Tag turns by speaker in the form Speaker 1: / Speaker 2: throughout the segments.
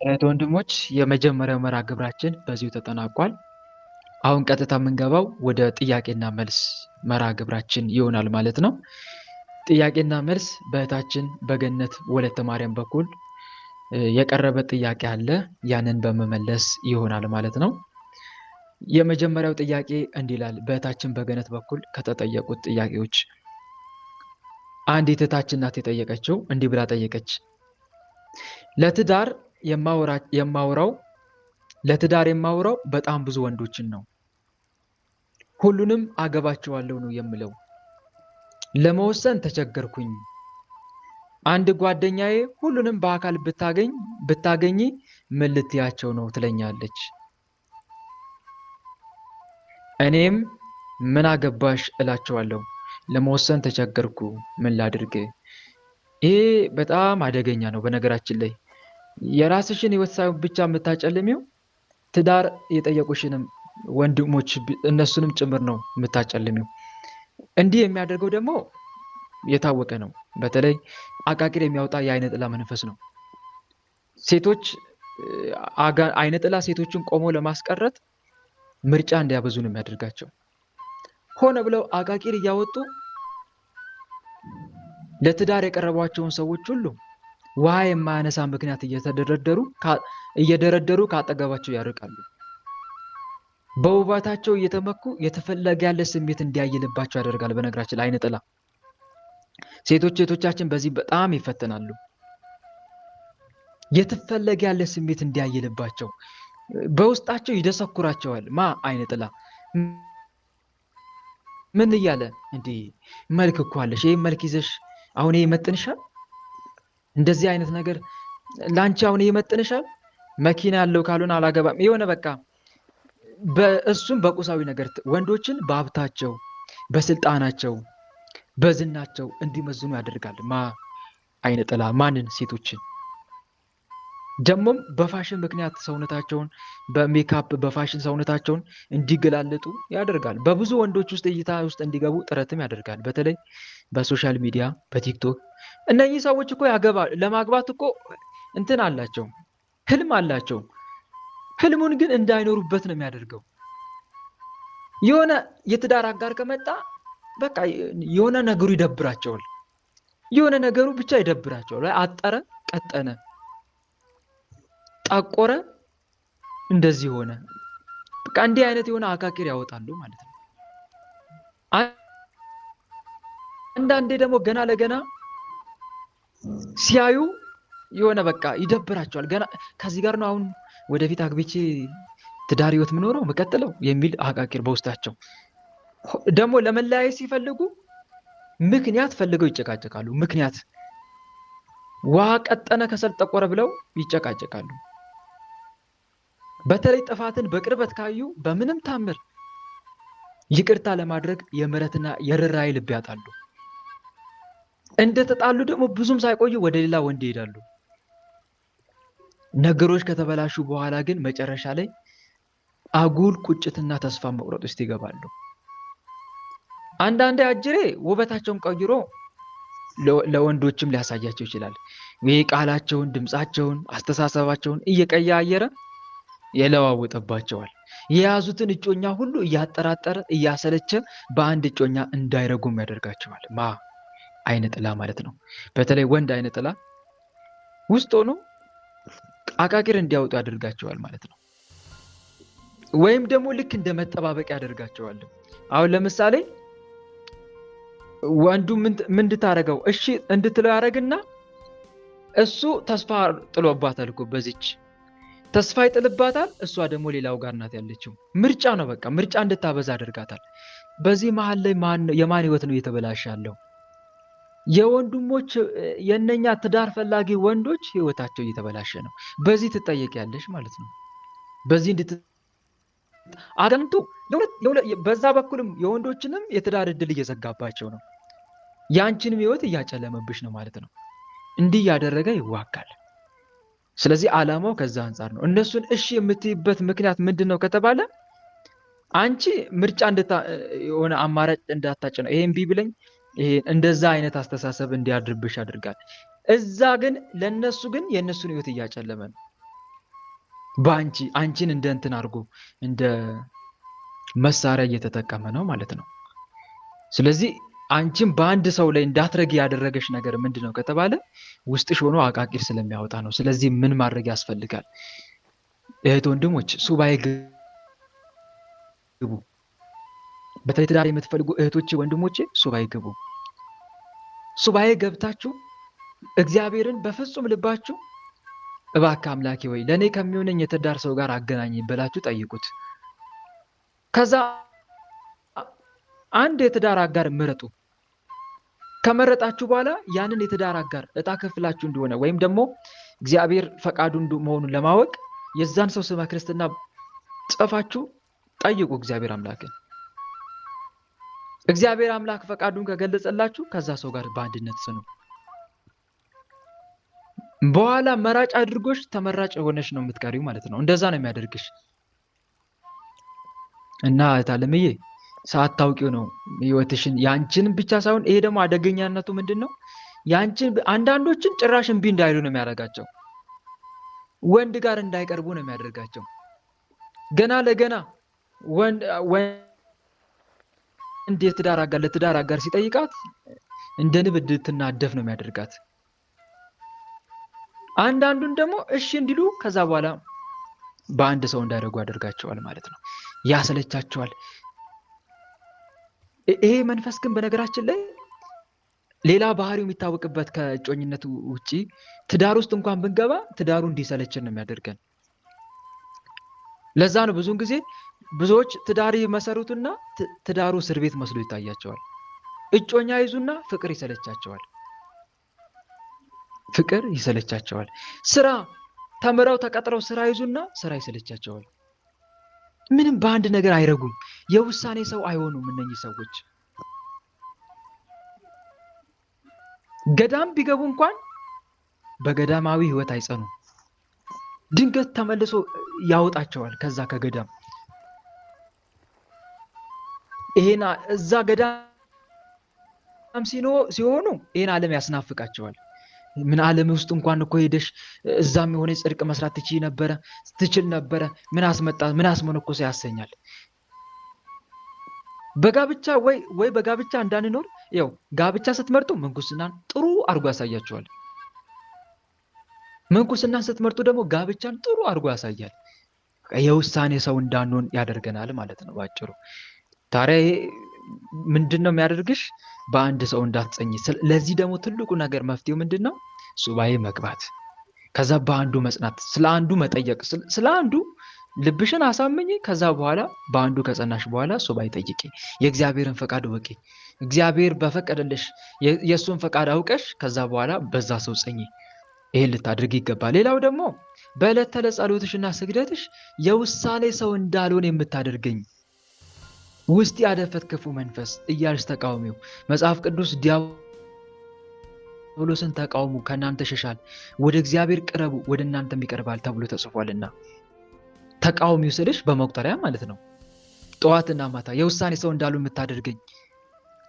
Speaker 1: ወንድሞች የመጀመሪያው መርሃ ግብራችን በዚሁ ተጠናቋል። አሁን ቀጥታ የምንገባው ወደ ጥያቄና መልስ መርሃ ግብራችን ይሆናል ማለት ነው። ጥያቄና መልስ በእህታችን በገነት ወለተ ማርያም በኩል የቀረበ ጥያቄ አለ። ያንን በመመለስ ይሆናል ማለት ነው። የመጀመሪያው ጥያቄ እንዲህ ይላል። በእህታችን በገነት በኩል ከተጠየቁት ጥያቄዎች አንዲት እህታችን ናት የጠየቀችው። እንዲህ ብላ ጠየቀች። ለትዳር የማወራው በጣም ብዙ ወንዶችን ነው። ሁሉንም አገባቸዋለሁ ነው የምለው። ለመወሰን ተቸገርኩኝ። አንድ ጓደኛዬ ሁሉንም በአካል ብታገኝ ምን ልትያቸው ነው ትለኛለች። እኔም ምን አገባሽ እላቸዋለሁ። ለመወሰን ተቸገርኩ፣ ምን ላድርግ? ይሄ በጣም አደገኛ ነው። በነገራችን ላይ የራስሽን ህይወት ሳይሆን ብቻ የምታጨልሚው ትዳር የጠየቁሽንም ወንድሞች እነሱንም ጭምር ነው የምታጨልሚው። እንዲህ የሚያደርገው ደግሞ የታወቀ ነው። በተለይ አቃቂር የሚያወጣ የአይነ ጥላ መንፈስ ነው። ሴቶች አይነ ጥላ ሴቶችን ቆሞ ለማስቀረት ምርጫ እንዲያበዙ ነው የሚያደርጋቸው። ሆነ ብለው አቃቂር እያወጡ ለትዳር የቀረቧቸውን ሰዎች ሁሉ ውሃ የማያነሳ ምክንያት እየደረደሩ ካጠገባቸው ያርቃሉ። በውበታቸው እየተመኩ የተፈለገ ያለ ስሜት እንዲያይልባቸው ያደርጋል። በነገራችን ላይ አይነ ጥላ ሴቶቻችን በዚህ በጣም ይፈተናሉ። የተፈለገ ያለ ስሜት እንዲያይልባቸው በውስጣቸው ይደሰኩራቸዋል። አይነ ጥላ ምን እያለ እንዲህ መልክ እኮ አለሽ፣ ይሄ መልክ ይዘሽ አሁን ይሄ ይመጥንሻል? እንደዚህ አይነት ነገር ላንቺ አሁን ይሄ ይመጥንሻል? መኪና ያለው ካልሆነ አላገባም። የሆነ በቃ በእሱም በቁሳዊ ነገር ወንዶችን በሀብታቸው፣ በስልጣናቸው፣ በዝናቸው እንዲመዝኑ ያደርጋል። አይነ ጥላ ማንን? ሴቶችን። ደግሞም በፋሽን ምክንያት ሰውነታቸውን በሜካፕ በፋሽን ሰውነታቸውን እንዲገላለጡ ያደርጋል። በብዙ ወንዶች ውስጥ እይታ ውስጥ እንዲገቡ ጥረትም ያደርጋል። በተለይ በሶሻል ሚዲያ በቲክቶክ እነኚህ ሰዎች እኮ ለማግባት እኮ እንትን አላቸው፣ ህልም አላቸው። ህልሙን ግን እንዳይኖሩበት ነው የሚያደርገው። የሆነ የትዳር አጋር ከመጣ በቃ የሆነ ነገሩ ይደብራቸዋል። የሆነ ነገሩ ብቻ ይደብራቸዋል። አጠረ፣ ቀጠነ፣ ጠቆረ፣ እንደዚህ ሆነ፣ በቃ እንዲህ አይነት የሆነ አቃቂር ያወጣሉ ማለት ነው። አንዳንዴ ደግሞ ገና ለገና ሲያዩ የሆነ በቃ ይደብራቸዋል። ገና ከዚህ ጋር ነው አሁን ወደፊት አግብቼ ትዳር ህይወት ምኖረው መቀጥለው የሚል አቃቂር በውስጣቸው። ደግሞ ለመለያየት ሲፈልጉ ምክንያት ፈልገው ይጨቃጨቃሉ። ምክንያት ውሃ ቀጠነ ከሰል ጠቆረ ብለው ይጨቃጨቃሉ። በተለይ ጥፋትን በቅርበት ካዩ በምንም ታምር ይቅርታ ለማድረግ የምህረትና የርህራሄ ልብ ያጣሉ። እንደተጣሉ ደግሞ ብዙም ሳይቆዩ ወደ ሌላ ወንድ ይሄዳሉ። ነገሮች ከተበላሹ በኋላ ግን መጨረሻ ላይ አጉል ቁጭትና ተስፋ መቁረጥ ውስጥ ይገባሉ። አንዳንዴ አጅሬ ውበታቸውን ቀይሮ ለወንዶችም ሊያሳያቸው ይችላል። ይሄ ቃላቸውን፣ ድምፃቸውን፣ አስተሳሰባቸውን እየቀያየረ የለዋወጠባቸዋል። የያዙትን እጮኛ ሁሉ እያጠራጠረ እያሰለቸ በአንድ እጮኛ እንዳይረጉም ያደርጋቸዋል። አይነ ጥላ ማለት ነው። በተለይ ወንድ አይነ ጥላ ውስጥ ሆኖ አቃቂር እንዲያወጡ ያደርጋቸዋል ማለት ነው። ወይም ደግሞ ልክ እንደ መጠባበቅ ያደርጋቸዋል። አሁን ለምሳሌ ወንዱ ምን እንድታረገው እሺ እንድትለው ያደርግና እሱ ተስፋ ጥሎባታል እኮ በዚች ተስፋ ይጥልባታል። እሷ ደግሞ ሌላው ጋር ናት ያለችው። ምርጫ ነው፣ በቃ ምርጫ እንድታበዛ አድርጋታል። በዚህ መሀል ላይ የማን ህይወት ነው እየተበላሸ ያለው? የወንድሞች የነኛ ትዳር ፈላጊ ወንዶች ህይወታቸው እየተበላሸ ነው። በዚህ ትጠየቂያለሽ ማለት ነው። በዚህ አገምቱ በዛ በኩልም የወንዶችንም የትዳር እድል እየዘጋባቸው ነው። ያንቺንም ህይወት እያጨለመብሽ ነው ማለት ነው። እንዲህ ያደረገ ይዋጋል። ስለዚህ ዓላማው ከዛ አንጻር ነው። እነሱን እሺ የምትይበት ምክንያት ምንድነው ከተባለ አንቺ ምርጫ የሆነ አማራጭ እንዳታጭ ነው። ይሄን ቢብለኝ ይሄ እንደዛ አይነት አስተሳሰብ እንዲያድርብሽ ያደርጋል። እዛ ግን ለነሱ ግን የነሱን ህይወት እያጨለመ ነው። አንቺን እንደ እንትን አድርጎ እንደ መሳሪያ እየተጠቀመ ነው ማለት ነው። ስለዚህ አንቺን በአንድ ሰው ላይ እንዳትረጊ ያደረገሽ ነገር ምንድን ነው ከተባለ ውስጥሽ ሆኖ አቃቂር ስለሚያወጣ ነው። ስለዚህ ምን ማድረግ ያስፈልጋል? እህት ወንድሞች ሱባኤ ግቡ። በተለይ ትዳር የምትፈልጉ እህቶቼ ወንድሞቼ ሱባኤ ግቡ። ሱባኤ ገብታችሁ እግዚአብሔርን በፍጹም ልባችሁ እባክህ አምላኬ ወይ ለእኔ ከሚሆነኝ የትዳር ሰው ጋር አገናኝ ብላችሁ ጠይቁት። ከዛ አንድ የትዳር አጋር ምረጡ። ከመረጣችሁ በኋላ ያንን የትዳር አጋር እጣ ክፍላችሁ እንደሆነ ወይም ደግሞ እግዚአብሔር ፈቃዱ መሆኑን ለማወቅ የዛን ሰው ስመ ክርስትና ጽፋችሁ ጠይቁ እግዚአብሔር አምላክን። እግዚአብሔር አምላክ ፈቃዱን ከገለጸላችሁ ከዛ ሰው ጋር በአንድነት ጽኑ። በኋላ መራጭ አድርጎሽ ተመራጭ ሆነሽ ነው የምትቀሪው ማለት ነው። እንደዛ ነው የሚያደርግሽ። እና እታለምዬ ሳታውቂው ነው ህይወትሽን ያንቺን ብቻ ሳይሆን ይሄ ደግሞ አደገኛነቱ ምንድነው? ያንቺን አንዳንዶችን ጭራሽ እምቢ እንዳይሉ ነው የሚያደርጋቸው። ወንድ ጋር እንዳይቀርቡ ነው የሚያደርጋቸው። ገና ለገና ወንድ ለትዳር አጋር ሲጠይቃት እንደ ንብ እንድትናደፍ ነው የሚያደርጋት። አንዳንዱን ደግሞ እሺ እንዲሉ ከዛ በኋላ በአንድ ሰው እንዳይረጉ ያደርጋቸዋል ማለት ነው። ያሰለቻቸዋል። ይሄ መንፈስ ግን በነገራችን ላይ ሌላ ባህሪው የሚታወቅበት ከእጮኝነቱ ውጪ ትዳር ውስጥ እንኳን ብንገባ ትዳሩ እንዲሰለችን ነው የሚያደርገን። ለዛ ነው ብዙውን ጊዜ ብዙዎች ትዳር መሰሩትና ትዳሩ እስር ቤት መስሎ ይታያቸዋል። እጮኛ ይዙና ፍቅር ይሰለቻቸዋል። ስራ ተምረው ተቀጥረው ስራ ይዙና ስራ ይሰለቻቸዋል። ምንም በአንድ ነገር አይረጉም። የውሳኔ ሰው አይሆኑም እነኚህ ሰዎች። ገዳም ቢገቡ እንኳን በገዳማዊ ህይወት አይጸኑም። ድንገት ተመልሶ ያወጣቸዋል ከዛ ከገዳም። ይሄና እዛ ገዳም ሲሆኑ ይሄን ዓለም ያስናፍቃቸዋል። ምን ዓለም ውስጥ እንኳን እኮ ሄደሽ እዛም የሆነ ጽድቅ መስራት ትችል ነበረ ምን አስመነኮሰ ያሰኛል። በጋብቻ ወይ በጋብቻ እንዳንኖር ያው ጋብቻ ስትመርጡ ምንኩስናን ጥሩ አድርጎ ያሳያቸዋል። ምንኩስናን ስትመርጡ ደግሞ ጋብቻን ጥሩ አድርጎ ያሳያል። የውሳኔ ሰው እንዳንሆን ያደርገናል ማለት ነው ባጭሩ። ታዲያ ምንድነው የሚያደርግሽ? በአንድ ሰው እንዳትጸኝ። ለዚህ ደግሞ ትልቁ ነገር መፍትሄው ምንድነው? ሱባኤ መግባት፣ ከዛ በአንዱ መጽናት፣ ስለ አንዱ መጠየቅ፣ ስለ አንዱ ልብሽን አሳምኝ። ከዛ በኋላ በአንዱ ከጸናሽ በኋላ ሱባኤ ጠይቂ። የእግዚአብሔርን ፈቃድ ወቂ። እግዚአብሔር በፈቀደልሽ የእሱን ፈቃድ አውቀሽ ከዛ በኋላ በዛ ሰው ጸኝ። ይሄን ልታድርግ ይገባል። ሌላው ደግሞ በዕለት ተዕለት ጸሎትሽና ስግደትሽ የውሳኔ ሰው እንዳልሆን የምታደርገኝ ውስጥ ያደፈት ክፉ መንፈስ እያልሽ ተቃውሚው። መጽሐፍ ቅዱስ ዲያብሎስን ተቃውሙ ከእናንተ ይሸሻል፣ ወደ እግዚአብሔር ቅረቡ ወደ እናንተም ይቀርባል ተብሎ ተጽፏልና። ተቃውሚው ስልሽ በመቁጠሪያ ማለት ነው። ጠዋትና ማታ የውሳኔ ሰው እንዳሉ የምታደርገኝ፣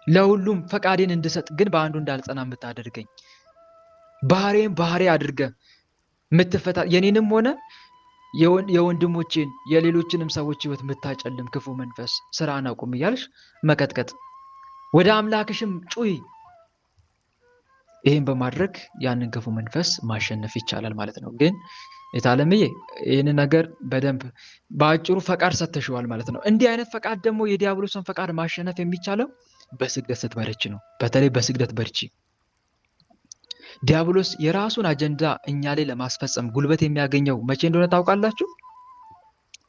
Speaker 1: ለሁሉም ፈቃዴን እንድሰጥ ግን በአንዱ እንዳልጸና የምታደርገኝ፣ ባህሬን ባህሬ አድርገ የምትፈታ የኔንም ሆነ የወንድሞችን የሌሎችንም ሰዎች ህይወት የምታጨልም ክፉ መንፈስ ስራን አቁም እያልሽ መቀጥቀጥ፣ ወደ አምላክሽም ጩይ። ይህን በማድረግ ያንን ክፉ መንፈስ ማሸነፍ ይቻላል ማለት ነው። ግን የታለምዬ ይህንን ነገር በደንብ በአጭሩ ፈቃድ ሰተሽዋል ማለት ነው። እንዲህ አይነት ፈቃድ ደግሞ የዲያብሎስን ፈቃድ ማሸነፍ የሚቻለው በስግደት ስትበረቺ ነው። በተለይ በስግደት በርቺ። ዲያብሎስ የራሱን አጀንዳ እኛ ላይ ለማስፈጸም ጉልበት የሚያገኘው መቼ እንደሆነ ታውቃላችሁ?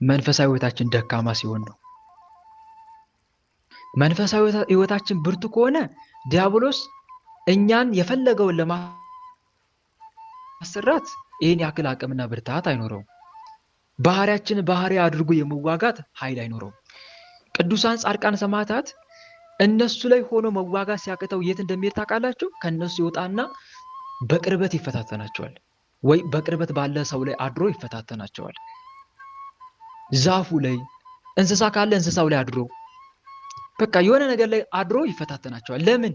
Speaker 1: መንፈሳዊ ህይወታችን ደካማ ሲሆን ነው። መንፈሳዊ ህይወታችን ብርቱ ከሆነ ዲያብሎስ እኛን የፈለገውን ለማሰራት ይህን ያክል አቅምና ብርታት አይኖረውም። ባህሪያችን ባህሪ አድርጎ የመዋጋት ኃይል አይኖረውም። ቅዱሳን ጻድቃን ሰማዕታት እነሱ ላይ ሆኖ መዋጋት ሲያቅተው የት እንደሚሄድ ታውቃላችሁ? ከነሱ ይወጣና በቅርበት ይፈታተናቸዋል። ወይ በቅርበት ባለ ሰው ላይ አድሮ ይፈታተናቸዋል። ዛፉ ላይ እንስሳ ካለ እንስሳው ላይ አድሮ በቃ የሆነ ነገር ላይ አድሮ ይፈታተናቸዋል። ለምን?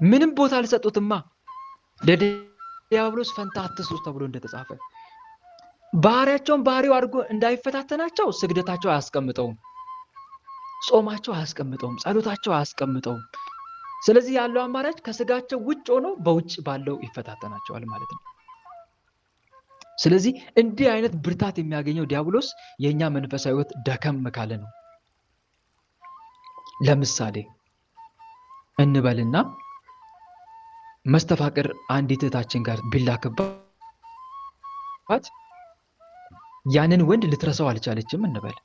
Speaker 1: ምንም ቦታ አልሰጡትማ። ለዲያብሎስ ፈንታ አትስጡ ተብሎ እንደተጻፈ ባህሪያቸውን ባህሪው አድርጎ እንዳይፈታተናቸው ስግደታቸው አያስቀምጠውም፣ ጾማቸው አያስቀምጠውም፣ ጸሎታቸው አያስቀምጠውም። ስለዚህ ያለው አማራጭ ከስጋቸው ውጭ ሆኖ በውጭ ባለው ይፈታተናቸዋል ማለት ነው። ስለዚህ እንዲህ አይነት ብርታት የሚያገኘው ዲያብሎስ የኛ መንፈሳዊ ሕይወት ደከም ካለ ነው። ለምሳሌ እንበልና መስተፋቅር አንዲት እህታችን ጋር ቢላክባት ያንን ወንድ ልትረሳው አልቻለችም እንበል።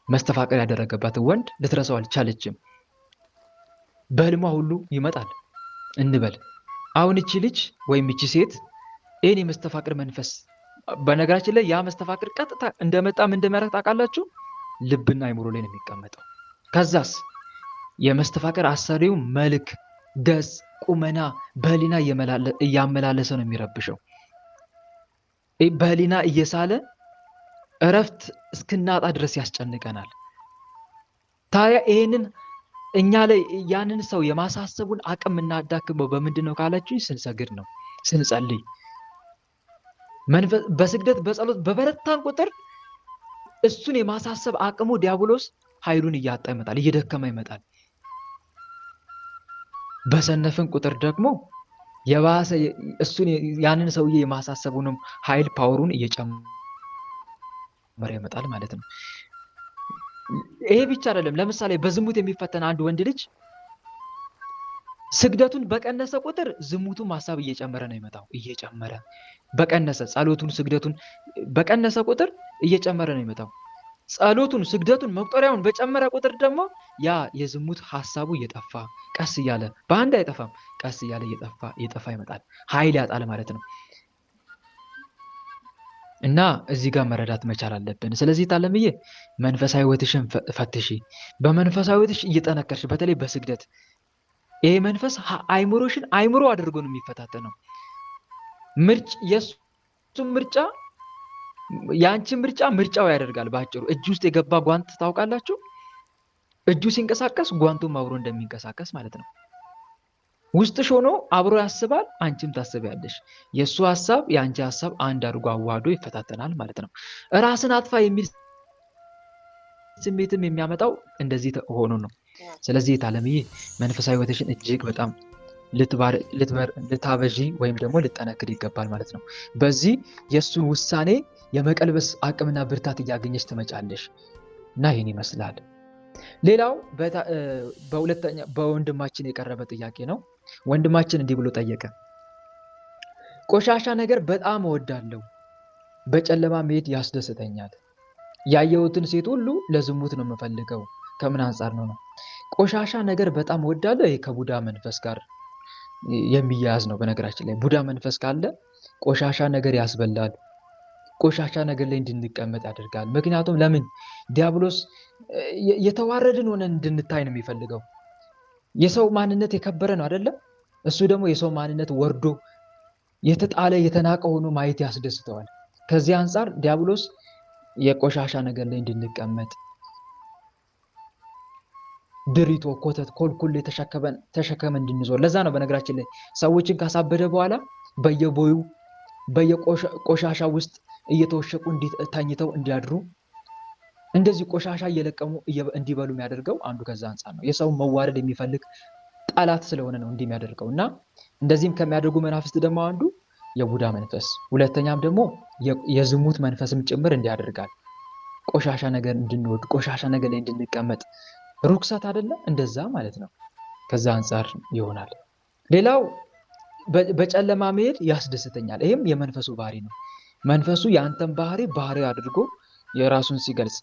Speaker 1: መስተፋቅር ያደረገባትን ወንድ ልትረሳው አልቻለችም። በህልሟ ሁሉ ይመጣል እንበል። አሁን እቺ ልጅ ወይም እቺ ሴት ይህን የመስተፋቅር መንፈስ፣ በነገራችን ላይ ያ መስተፋቅር ቀጥታ እንደመጣም እንደሚያደርግ ታውቃላችሁ፣ ልብና አይምሮ ላይ ነው የሚቀመጠው። ከዛስ የመስተፋቅር አሰሪው መልክ፣ ገጽ፣ ቁመና በህሊና እያመላለሰ ነው የሚረብሸው። በህሊና እየሳለ እረፍት እስክናጣ ድረስ ያስጨንቀናል። ታዲያ ይህንን እኛ ላይ ያንን ሰው የማሳሰቡን አቅም እናዳክመው በምንድን ነው ካላችሁኝ፣ ስንሰግድ ነው፣ ስንጸልይ። በስግደት በጸሎት በበረታን ቁጥር እሱን የማሳሰብ አቅሙ ዲያብሎስ ኃይሉን እያጣ ይመጣል፣ እየደከመ ይመጣል። በሰነፍን ቁጥር ደግሞ የባሰ እሱን ያንን ሰውዬ የማሳሰቡንም ኃይል ፓወሩን እየጨመረ ይመጣል ማለት ነው። ይሄ ብቻ አይደለም። ለምሳሌ በዝሙት የሚፈተን አንድ ወንድ ልጅ ስግደቱን በቀነሰ ቁጥር ዝሙቱ ማሳብ እየጨመረ ነው ይመጣው። እየጨመረ በቀነሰ ጸሎቱን ስግደቱን በቀነሰ ቁጥር እየጨመረ ነው ይመጣው። ጸሎቱን ስግደቱን መቁጠሪያውን በጨመረ ቁጥር ደግሞ ያ የዝሙት ሐሳቡ እየጠፋ ቀስ እያለ በአንድ አይጠፋም፣ ቀስ እያለ እየጠፋ ይመጣል። ኃይል ያጣል ማለት ነው። እና እዚህ ጋር መረዳት መቻል አለብን። ስለዚህ ታለምዬ መንፈሳዊ ሕይወትሽን ፈትሺ። በመንፈሳዊ ሕይወትሽ እየጠነከርሽ በተለይ በስግደት ይሄ መንፈስ አይምሮሽን አይምሮ አድርጎ ነው የሚፈታተነው። የሱ ምርጫ ያንቺን ምርጫው ያደርጋል። ባጭሩ እጅ ውስጥ የገባ ጓንት ታውቃላችሁ? እጁ ሲንቀሳቀስ ጓንቱም አብሮ እንደሚንቀሳቀስ ማለት ነው። ውስጥሽ ሆኖ አብሮ ያስባል፣ አንቺም ታስቢያለሽ። የሱ ሐሳብ የአንቺ ሐሳብ አንድ አድርጎ አዋህዶ ይፈታተናል ማለት ነው። ራስን አጥፋ የሚል ስሜትም የሚያመጣው እንደዚህ ሆኖ ነው። ስለዚህ የታለምዬ መንፈሳዊ ሕይወትሽን እጅግ በጣም ልታበዢ ወይም ደግሞ ልጠነክር ይገባል ማለት ነው። በዚህ የእሱን ውሳኔ የመቀልበስ አቅምና ብርታት እያገኘች ትመጫለሽ እና ይህን ይመስላል። ሌላው በወንድማችን የቀረበ ጥያቄ ነው። ወንድማችን እንዲህ ብሎ ጠየቀ። ቆሻሻ ነገር በጣም እወዳለሁ፣ በጨለማ መሄድ ያስደስተኛል። ያየሁትን ሴት ሁሉ ለዝሙት ነው የምፈልገው። ከምን አንጻር ነው? ቆሻሻ ነገር በጣም እወዳለሁ። ይሄ ከቡዳ መንፈስ ጋር የሚያያዝ ነው። በነገራችን ላይ ቡዳ መንፈስ ካለ ቆሻሻ ነገር ያስበላል፣ ቆሻሻ ነገር ላይ እንድንቀመጥ ያደርጋል። ምክንያቱም ለምን? ዲያብሎስ የተዋረድን ሆነን እንድንታይ ነው የሚፈልገው። የሰው ማንነት የከበረ ነው አይደለም? እሱ ደግሞ የሰው ማንነት ወርዶ የተጣለ የተናቀ ሆኖ ማየት ያስደስተዋል። ከዚህ አንጻር ዲያብሎስ የቆሻሻ ነገር ላይ እንድንቀመጥ ድሪቶ፣ ኮተት፣ ኮልኩል ተሸከመ እንድንዞር። ለዛ ነው በነገራችን ላይ ሰዎችን ካሳበደ በኋላ በየቦዩ በየቆሻሻ ውስጥ እየተወሸቁ ተኝተው እንዲያድሩ እንደዚህ ቆሻሻ እየለቀሙ እንዲበሉ የሚያደርገው አንዱ ከዛ አንጻር ነው። የሰው መዋረድ የሚፈልግ ጠላት ስለሆነ ነው እንዲህ የሚያደርገው። እና እንደዚህም ከሚያደርጉ መናፍስት ደግሞ አንዱ የቡዳ መንፈስ፣ ሁለተኛም ደግሞ የዝሙት መንፈስም ጭምር እንዲያደርጋል። ቆሻሻ ነገር እንድንወድ፣ ቆሻሻ ነገር ላይ እንድንቀመጥ ሩክሳት አይደለም እንደዛ ማለት ነው። ከዛ አንጻር ይሆናል። ሌላው በጨለማ መሄድ ያስደስተኛል። ይህም የመንፈሱ ባህሪ ነው። መንፈሱ የአንተን ባህሪ አድርጎ የራሱን ሲገልጽ፣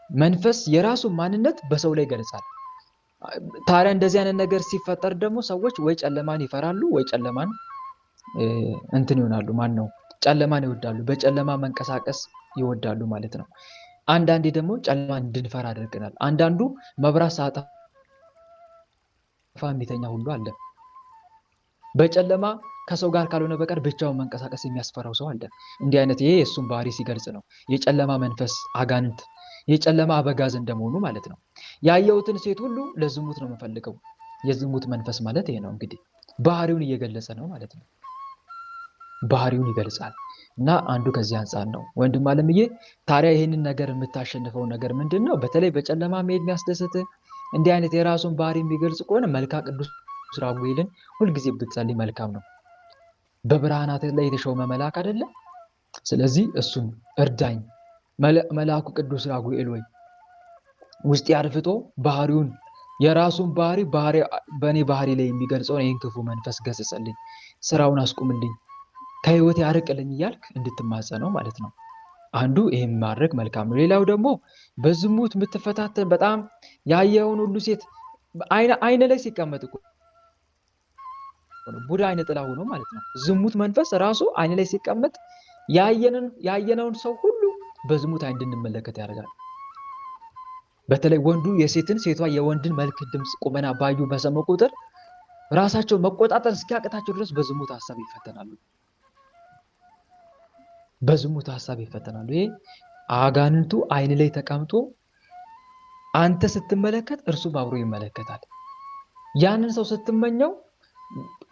Speaker 1: መንፈስ የራሱን ማንነት በሰው ላይ ይገልጻል። ታዲያ እንደዚህ አይነት ነገር ሲፈጠር ደግሞ ሰዎች ወይ ጨለማን ይፈራሉ ወይ ጨለማን ይሆናሉ። ጨለማን ይወዳሉ፣ በጨለማ መንቀሳቀስ ይወዳሉ ማለት ነው። አንዳንዴ ደግሞ ጨለማን እንድንፈራ አድርገናል። አንዳንዱ መብራት ሳጠፋ የሚተኛ ሁሉ አለ። በጨለማ ከሰው ጋር ካልሆነ በቀር ብቻውን መንቀሳቀስ የሚያስፈራው ሰው አለ። እንዲህ አይነት ይሄ የእሱን ባህሪ ሲገልጽ ነው። የጨለማ መንፈስ አጋንንት፣ የጨለማ አበጋዝ እንደመሆኑ ማለት ነው። ያየሁትን ሴት ሁሉ ለዝሙት ነው የምፈልገው። የዝሙት መንፈስ ማለት ይሄ ነው እንግዲህ፣ ባህሪውን እየገለጸ ነው ማለት ነው። ባህሪውን ይገልጻል። እና አንዱ ከዚህ አንጻር ነው። ወንድም አለምዬ ታዲያ ይህንን ነገር የምታሸንፈው ነገር ምንድን ነው? በተለይ በጨለማ መሄድ የሚያስደስት እንዲህ አይነት የራሱን ባህሪ የሚገልጽ ከሆነ መልካ ቅዱስ ራጉኤልን ሁልጊዜ ብትጸልይ መልካም ነው። በብርሃናት ላይ የተሾመ መልአክ አይደለ? ስለዚህ እሱን እርዳኝ መልአኩ ቅዱስ ራጉኤል ወይ ውስጥ አድፍጦ ባህሪውን የራሱን ባህሪ በእኔ ባህሪ ላይ የሚገልጸውን ይህን ክፉ መንፈስ ገስጸልኝ፣ ስራውን አስቁምልኝ፣ ከህይወት ያርቅልኝ እያልክ እንድትማጸነው ማለት ነው። አንዱ ይህም ማድረግ መልካም ነው። ሌላው ደግሞ በዝሙት የምትፈታተን በጣም ያየውን ሁሉ ሴት አይነ ላይ ሲቀመጥ ቡዳ አይነ ጥላ ሆኖ ማለት ነው። ዝሙት መንፈስ ራሱ አይነ ላይ ሲቀመጥ ያየነውን ሰው ሁሉ በዝሙት አይን እንድንመለከት ያደርጋል። በተለይ ወንዱ የሴትን ሴቷ የወንድን መልክ፣ ድምፅ፣ ቁመና ባዩ በሰሙ ቁጥር ራሳቸው መቆጣጠር እስኪያቅታቸው ድረስ በዝሙት ሀሳብ ይፈተናሉ። በዝሙት ሀሳብ ይፈተናሉ። ይሄ አጋንንቱ አይን ላይ ተቀምጦ አንተ ስትመለከት እርሱም አብሮ ይመለከታል። ያንን ሰው ስትመኘው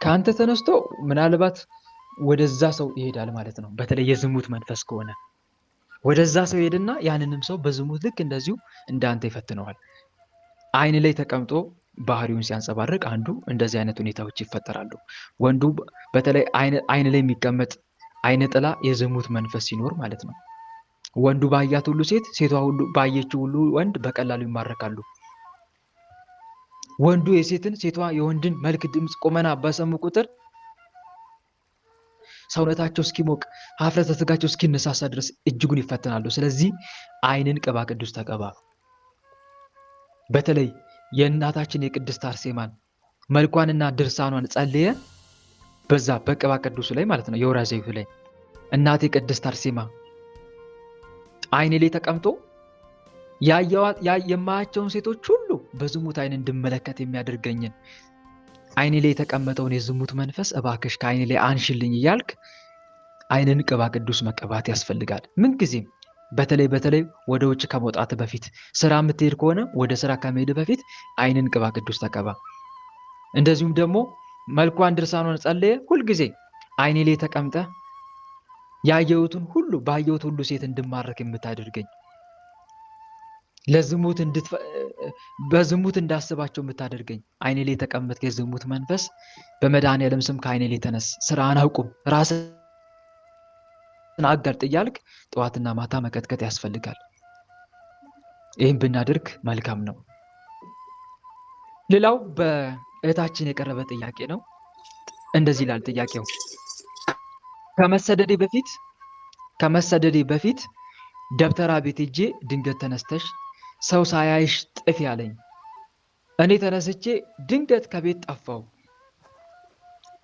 Speaker 1: ከአንተ ተነስቶ ምናልባት ወደዛ ሰው ይሄዳል ማለት ነው። በተለይ የዝሙት መንፈስ ከሆነ ወደዛ ሰው ይሄድና ያንንም ሰው በዝሙት ልክ እንደዚሁ እንዳንተ ይፈትነዋል። አይን ላይ ተቀምጦ ባህሪውን ሲያንጸባርቅ አንዱ እንደዚህ አይነት ሁኔታዎች ይፈጠራሉ። ወንዱ በተለይ አይን ላይ የሚቀመጥ አይነ ጥላ የዝሙት መንፈስ ሲኖር ማለት ነው። ወንዱ ባያት ሁሉ ሴት፣ ሴቷ ሁሉ ባየችው ሁሉ ወንድ በቀላሉ ይማረካሉ። ወንዱ የሴትን፣ ሴቷ የወንድን መልክ፣ ድምፅ፣ ቁመና በሰሙ ቁጥር ሰውነታቸው እስኪሞቅ ሀፍረተ ስጋቸው እስኪነሳሳ ድረስ እጅጉን ይፈተናሉ። ስለዚህ አይንን ቅባ ቅዱስ ተቀባ። በተለይ የእናታችን የቅድስት አርሴማን መልኳንና ድርሳኗን ጸልየ በዛ በቅባ ቅዱሱ ላይ ማለት ነው የወይራ ዘይቱ ላይ እናቴ ቅድስት አርሴማ አይኔ ላይ ተቀምጦ የማያቸውን ሴቶች ሁሉ በዝሙት አይን እንድመለከት የሚያደርገኝን አይኔ ላይ የተቀመጠውን የዝሙት መንፈስ እባክሽ ከአይኔ ላይ አንሽልኝ እያልክ አይንን ቅባ ቅዱስ መቀባት ያስፈልጋል። ምንጊዜም በተለይ ወደ ውጭ ከመውጣት በፊት ስራ የምትሄድ ከሆነ ወደ ስራ ከመሄድ በፊት አይንን ቅባ ቅዱስ ተቀባ። እንደዚሁም ደግሞ መልኳን ድርሳኗን ጸልየ ሁልጊዜ አይኔ ላይ ተቀምጠ ያየሁትን ሁሉ ባየሁት ሁሉ ሴት እንድማረክ የምታደርገኝ በዝሙት እንዳስባቸው የምታደርገኝ አይኔ ላይ የተቀመጥክ የዝሙት መንፈስ በመድኃኔዓለም ስም ከአይኔ ላይ ተነስ፣ ስራህን አቁም፣ ራስን አጋልጥ እያልክ ጠዋትና ማታ መቀጥቀጥ ያስፈልጋል። ይህም ብናደርግ መልካም ነው። ሌላው በእህታችን የቀረበ ጥያቄ ነው። እንደዚህ ይላል ጥያቄው። ከመሰደዴ በፊት ደብተራ ቤት ሄጄ ድንገት ተነስተሽ ሰው ሳያይሽ ጥፊ ያለኝ፣ እኔ ተነስቼ ድንገት ከቤት ጠፋው።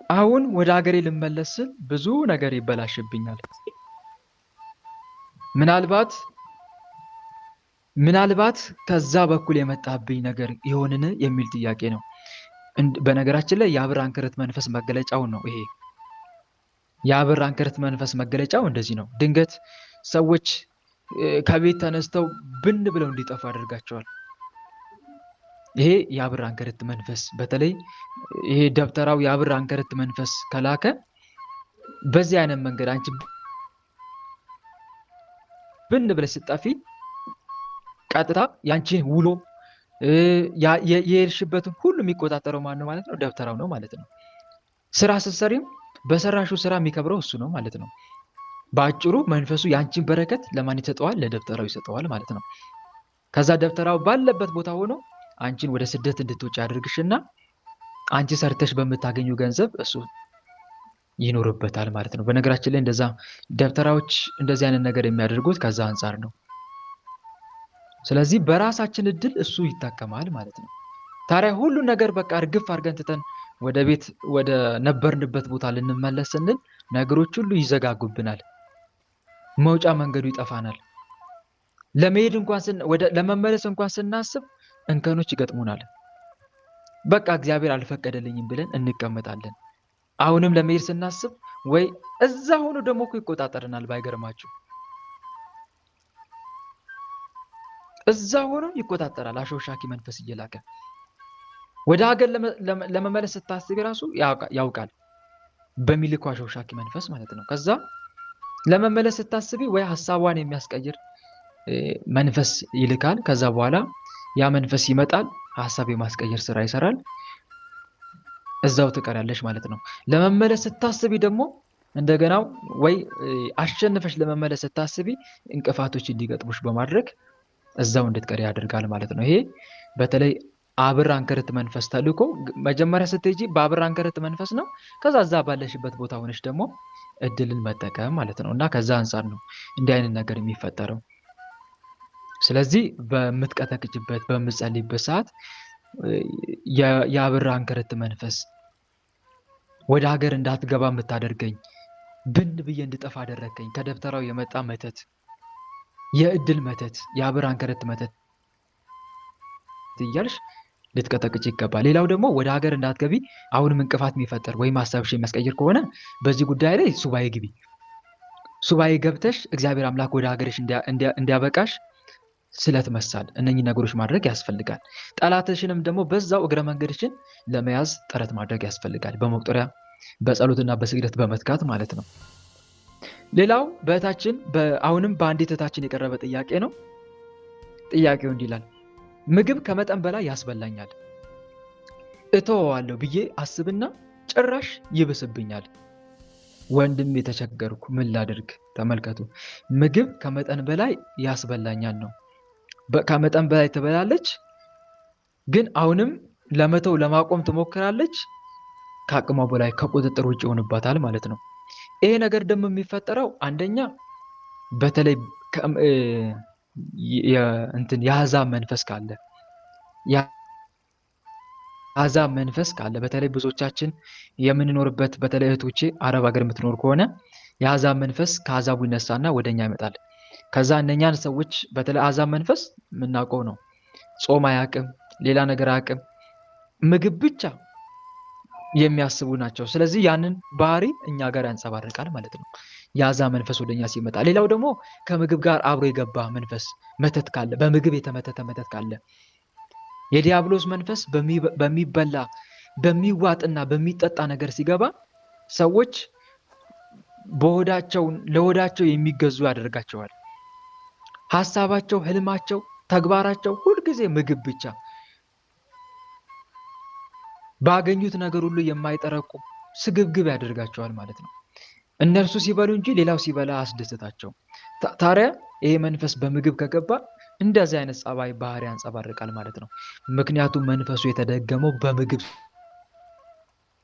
Speaker 1: አሁን ወደ ሀገሬ ልመለስ ስል ብዙ ነገር ይበላሽብኛል። ምናልባት ከዛ በኩል የመጣብኝ ነገር ይሆንን የሚል ጥያቄ ነው። በነገራችን ላይ የአብር አንክርት መንፈስ መገለጫው ነው ይሄ። የአብር አንክርት መንፈስ መገለጫው እንደዚህ ነው። ድንገት ሰዎች ከቤት ተነስተው ብን ብለው እንዲጠፉ ያደርጋቸዋል። ይሄ የአብር አንክርት መንፈስ፣ በተለይ ይሄ ደብተራው የአብር አንክርት መንፈስ ከላከ በዚህ አይነት መንገድ አንቺ ብን ብለሽ ስጠፊ ቀጥታ ያንቺን ውሎ የሄድሽበትን ሁሉ የሚቆጣጠረው ማን ነው ማለት ነው? ደብተራው ነው ማለት ነው። ስራ ስትሰሪም በሰራሹ ስራ የሚከብረው እሱ ነው ማለት ነው። በአጭሩ መንፈሱ ያንቺን በረከት ለማን ይሰጠዋል? ለደብተራው ይሰጠዋል ማለት ነው። ከዛ ደብተራው ባለበት ቦታ ሆኖ አንቺን ወደ ስደት እንድትወጪ ያድርግሽና አንቺ ሰርተሽ በምታገኙ ገንዘብ እሱ ይኖርበታል ማለት ነው። በነገራችን ላይ እንደዛ ደብተራዎች እንደዚህ አይነት ነገር የሚያደርጉት ከዛ አንጻር ነው። ስለዚህ በራሳችን እድል እሱ ይታከማል ማለት ነው። ታዲያ ሁሉ ነገር በቃ እርግፍ አድርገን ትተን ወደ ቤት ወደ ነበርንበት ቦታ ልንመለስ ስንል ነገሮች ሁሉ ይዘጋጉብናል። መውጫ መንገዱ ይጠፋናል። ለመመለስ እንኳን ስናስብ እንከኖች ይገጥሙናል። በቃ እግዚአብሔር አልፈቀደልኝም ብለን እንቀመጣለን። አሁንም ለመሄድ ስናስብ ወይ እዛ ሆኖ ደግሞ እኮ ይቆጣጠረናል። ባይገርማችሁ እዛ ሆኖ ይቆጣጠራል። አሾሻኪ መንፈስ እየላከ ወደ ሀገር ለመመለስ ስታስብ ራሱ ያውቃል። በሚልኩ አሾክሻኪ መንፈስ ማለት ነው። ከዛ ለመመለስ ስታስቢ ወይ ሐሳቧን የሚያስቀይር መንፈስ ይልካል። ከዛ በኋላ ያ መንፈስ ይመጣል፣ ሐሳብ የማስቀየር ስራ ይሰራል፣ እዛው ትቀራለሽ ማለት ነው። ለመመለስ ስታስቢ ደግሞ እንደገናው ወይ አሸንፈሽ ለመመለስ ስታስቢ እንቅፋቶች እንዲገጥሙሽ በማድረግ እዛው እንድትቀሪ ያደርጋል ማለት ነው። ይሄ በተለይ አብር አንከርት መንፈስ ተልኮ መጀመሪያ ስትሄጂ በአብር አንከርት መንፈስ ነው። ከዛ እዛ ባለሽበት ቦታ ሆነሽ ደግሞ እድልን መጠቀም ማለት ነው። እና ከዛ አንጻር ነው እንዲህ አይነት ነገር የሚፈጠረው። ስለዚህ በምትቀጠቅጭበት በምትጸልይበት ሰዓት የአብር አንከርት መንፈስ ወደ ሀገር እንዳትገባ የምታደርገኝ ብን ብዬ እንድጠፋ አደረገኝ፣ ከደብተራው የመጣ መተት፣ የእድል መተት፣ የአብር አንከርት መተት እያልሽ ልትቀጠቅጭ ይገባል። ሌላው ደግሞ ወደ ሀገር እንዳትገቢ አሁንም እንቅፋት የሚፈጠር ወይም ሀሳብሽ የሚያስቀይር ከሆነ በዚህ ጉዳይ ላይ ሱባኤ ግቢ። ሱባኤ ገብተሽ እግዚአብሔር አምላክ ወደ ሀገርሽ እንዲያበቃሽ ስለት መሳል፣ እነኚህ ነገሮች ማድረግ ያስፈልጋል። ጠላትሽንም ደግሞ በዛው እግረ መንገድሽን ለመያዝ ጥረት ማድረግ ያስፈልጋል። በመቁጠሪያ በጸሎትና በስግደት በመትጋት ማለት ነው። ሌላው በእህታችን አሁንም በአንዲት እህታችን የቀረበ ጥያቄ ነው። ጥያቄው እንዲህ ይላል። ምግብ ከመጠን በላይ ያስበላኛል፣ እተወዋለሁ ብዬ አስብና ጭራሽ ይብስብኛል። ወንድም የተቸገርኩ ምን ላድርግ? ተመልከቱ፣ ምግብ ከመጠን በላይ ያስበላኛል ነው። ከመጠን በላይ ትበላለች፣ ግን አሁንም ለመተው ለማቆም ትሞክራለች። ከአቅሟ በላይ ከቁጥጥር ውጭ ይሆንባታል ማለት ነው። ይሄ ነገር ደግሞ የሚፈጠረው አንደኛ በተለይ የአሕዛብ መንፈስ ካለ የአሕዛብ መንፈስ ካለ በተለይ ብዙዎቻችን የምንኖርበት በተለይ እህቶቼ አረብ ሀገር የምትኖር ከሆነ የአሕዛብ መንፈስ ከአሕዛቡ ይነሳና ወደኛ ይመጣል። ከዛ እነኛን ሰዎች በተለይ አሕዛብ መንፈስ የምናውቀው ነው። ጾም አያውቅም፣ ሌላ ነገር አያውቅም፣ ምግብ ብቻ የሚያስቡ ናቸው። ስለዚህ ያንን ባህሪ እኛ ጋር ያንጸባርቃል ማለት ነው የአሕዛብ መንፈስ ወደኛ ሲመጣ። ሌላው ደግሞ ከምግብ ጋር አብሮ የገባ መንፈስ መተት ካለ፣ በምግብ የተመተተ መተት ካለ፣ የዲያብሎስ መንፈስ በሚበላ በሚዋጥና በሚጠጣ ነገር ሲገባ ሰዎች ለሆዳቸው የሚገዙ ያደርጋቸዋል። ሐሳባቸው፣ ህልማቸው፣ ተግባራቸው ሁልጊዜ ምግብ ብቻ፣ ባገኙት ነገር ሁሉ የማይጠረቁ ስግብግብ ያደርጋቸዋል ማለት ነው። እነርሱ ሲበሉ እንጂ ሌላው ሲበላ አስደስታቸው። ታዲያ ይሄ መንፈስ በምግብ ከገባ እንደዚህ አይነት ጸባይ ባህሪ ያንጸባርቃል ማለት ነው። ምክንያቱም መንፈሱ የተደገመው በምግብ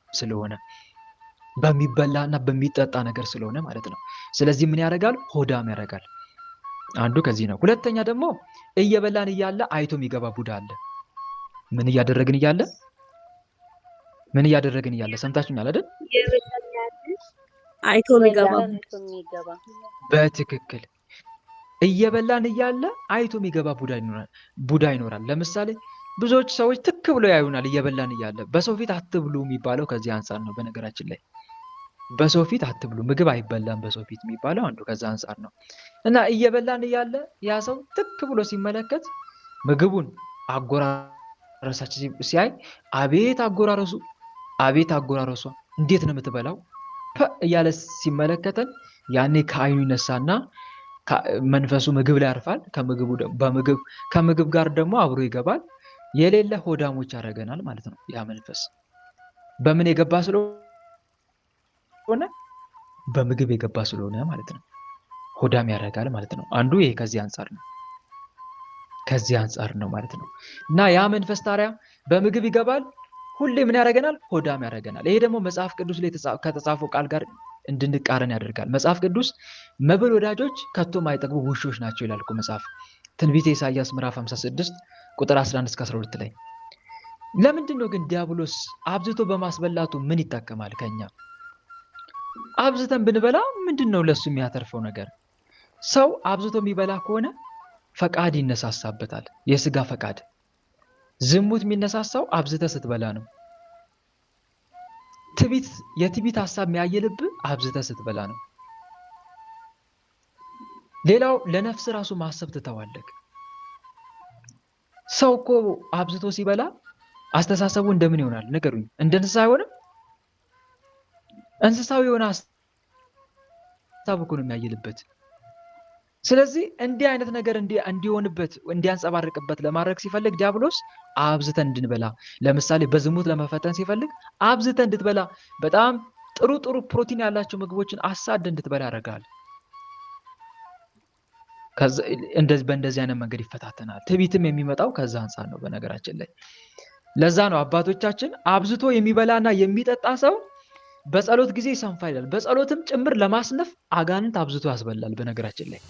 Speaker 1: ስለሆነ በሚበላና በሚጠጣ ነገር ስለሆነ ማለት ነው። ስለዚህ ምን ያደርጋል? ሆዳም ያደርጋል። አንዱ ከዚህ ነው። ሁለተኛ ደግሞ እየበላን እያለ አይቶ የሚገባ ቡዳ አለ። ምን እያደረግን እያለ ሰምታችሁኛል አይደል?
Speaker 2: አይቶ የሚገባ
Speaker 1: በትክክል እየበላን እያለ አይቶ የሚገባ ቡዳ ይኖራል። ለምሳሌ ብዙዎች ሰዎች ትክ ብሎ ያዩናል እየበላን እያለ። በሰው ፊት አትብሉ የሚባለው ከዚህ አንጻር ነው። በነገራችን ላይ በሰው ፊት አትብሉ፣ ምግብ አይበላም በሰው ፊት የሚባለው አንዱ ከዛ አንጻር ነው። እና እየበላን እያለ ያ ሰው ትክ ብሎ ሲመለከት ምግቡን አጎራረሳችን ሲያይ አቤት አጎራረሱ፣ አቤት አጎራረሷ እንዴት ነው የምትበላው እያለ ሲመለከተን ያኔ ከአይኑ ይነሳና መንፈሱ ምግብ ላይ ያርፋል። ከምግብ ጋር ደግሞ አብሮ ይገባል። የሌለ ሆዳሞች ያደርገናል ማለት ነው። ያ መንፈስ በምን የገባ ስለሆነ በምግብ የገባ ስለሆነ ማለት ነው ሆዳም ያደርጋል ማለት ነው። አንዱ ይሄ ከዚህ አንጻር ነው ማለት ነው። እና ያ መንፈስ ታዲያ በምግብ ይገባል፣ ሁሌ ምን ያደርገናል? ሆዳም ያደርገናል። ይሄ ደግሞ መጽሐፍ ቅዱስ ላይ ከተጻፈው ቃል ጋር እንድንቃረን ያደርጋል። መጽሐፍ ቅዱስ መብል ወዳጆች ከቶ ማይጠግቡ ውሾች ናቸው ይላል እኮ መጽሐፍ። ትንቢተ ኢሳይያስ ምዕራፍ 56 ቁጥር 11-12 ላይ። ለምንድን ነው ግን ዲያብሎስ አብዝቶ በማስበላቱ ምን ይጠቀማል? ከኛ አብዝተን ብንበላ ምንድን ነው ለሱ የሚያተርፈው ነገር? ሰው አብዝቶ የሚበላ ከሆነ ፈቃድ ይነሳሳበታል። የስጋ ፈቃድ፣ ዝሙት የሚነሳሳው አብዝተ ስትበላ ነው። የትዕቢት ሐሳብ የሚያየልብ አብዝተ ስትበላ ነው። ሌላው ለነፍስ ራሱ ማሰብ ትተዋለህ። ሰው እኮ አብዝቶ ሲበላ አስተሳሰቡ እንደምን ይሆናል? ንገሩኝ። እንደ እንስሳ አይሆንም? እንስሳዊ የሆነ ሀሳብ እኮ ነው የሚያይልበት። ስለዚህ እንዲህ አይነት ነገር እንዲሆንበት እንዲያንጸባርቅበት ለማድረግ ሲፈልግ ዲያብሎስ አብዝተን እንድንበላ፣ ለምሳሌ በዝሙት ለመፈተን ሲፈልግ አብዝተን እንድትበላ፣ በጣም ጥሩ ጥሩ ፕሮቲን ያላቸው ምግቦችን አሳድ እንድትበላ ያደርጋል። በእንደዚህ አይነት መንገድ ይፈታተናል። ትዕቢትም የሚመጣው ከዛ አንጻር ነው በነገራችን ላይ። ለዛ ነው አባቶቻችን አብዝቶ የሚበላና የሚጠጣ ሰው በጸሎት ጊዜ ይሰንፋ ይላል። በጸሎትም ጭምር ለማስነፍ አጋንንት አብዝቶ ያስበላል። በነገራችን ላይ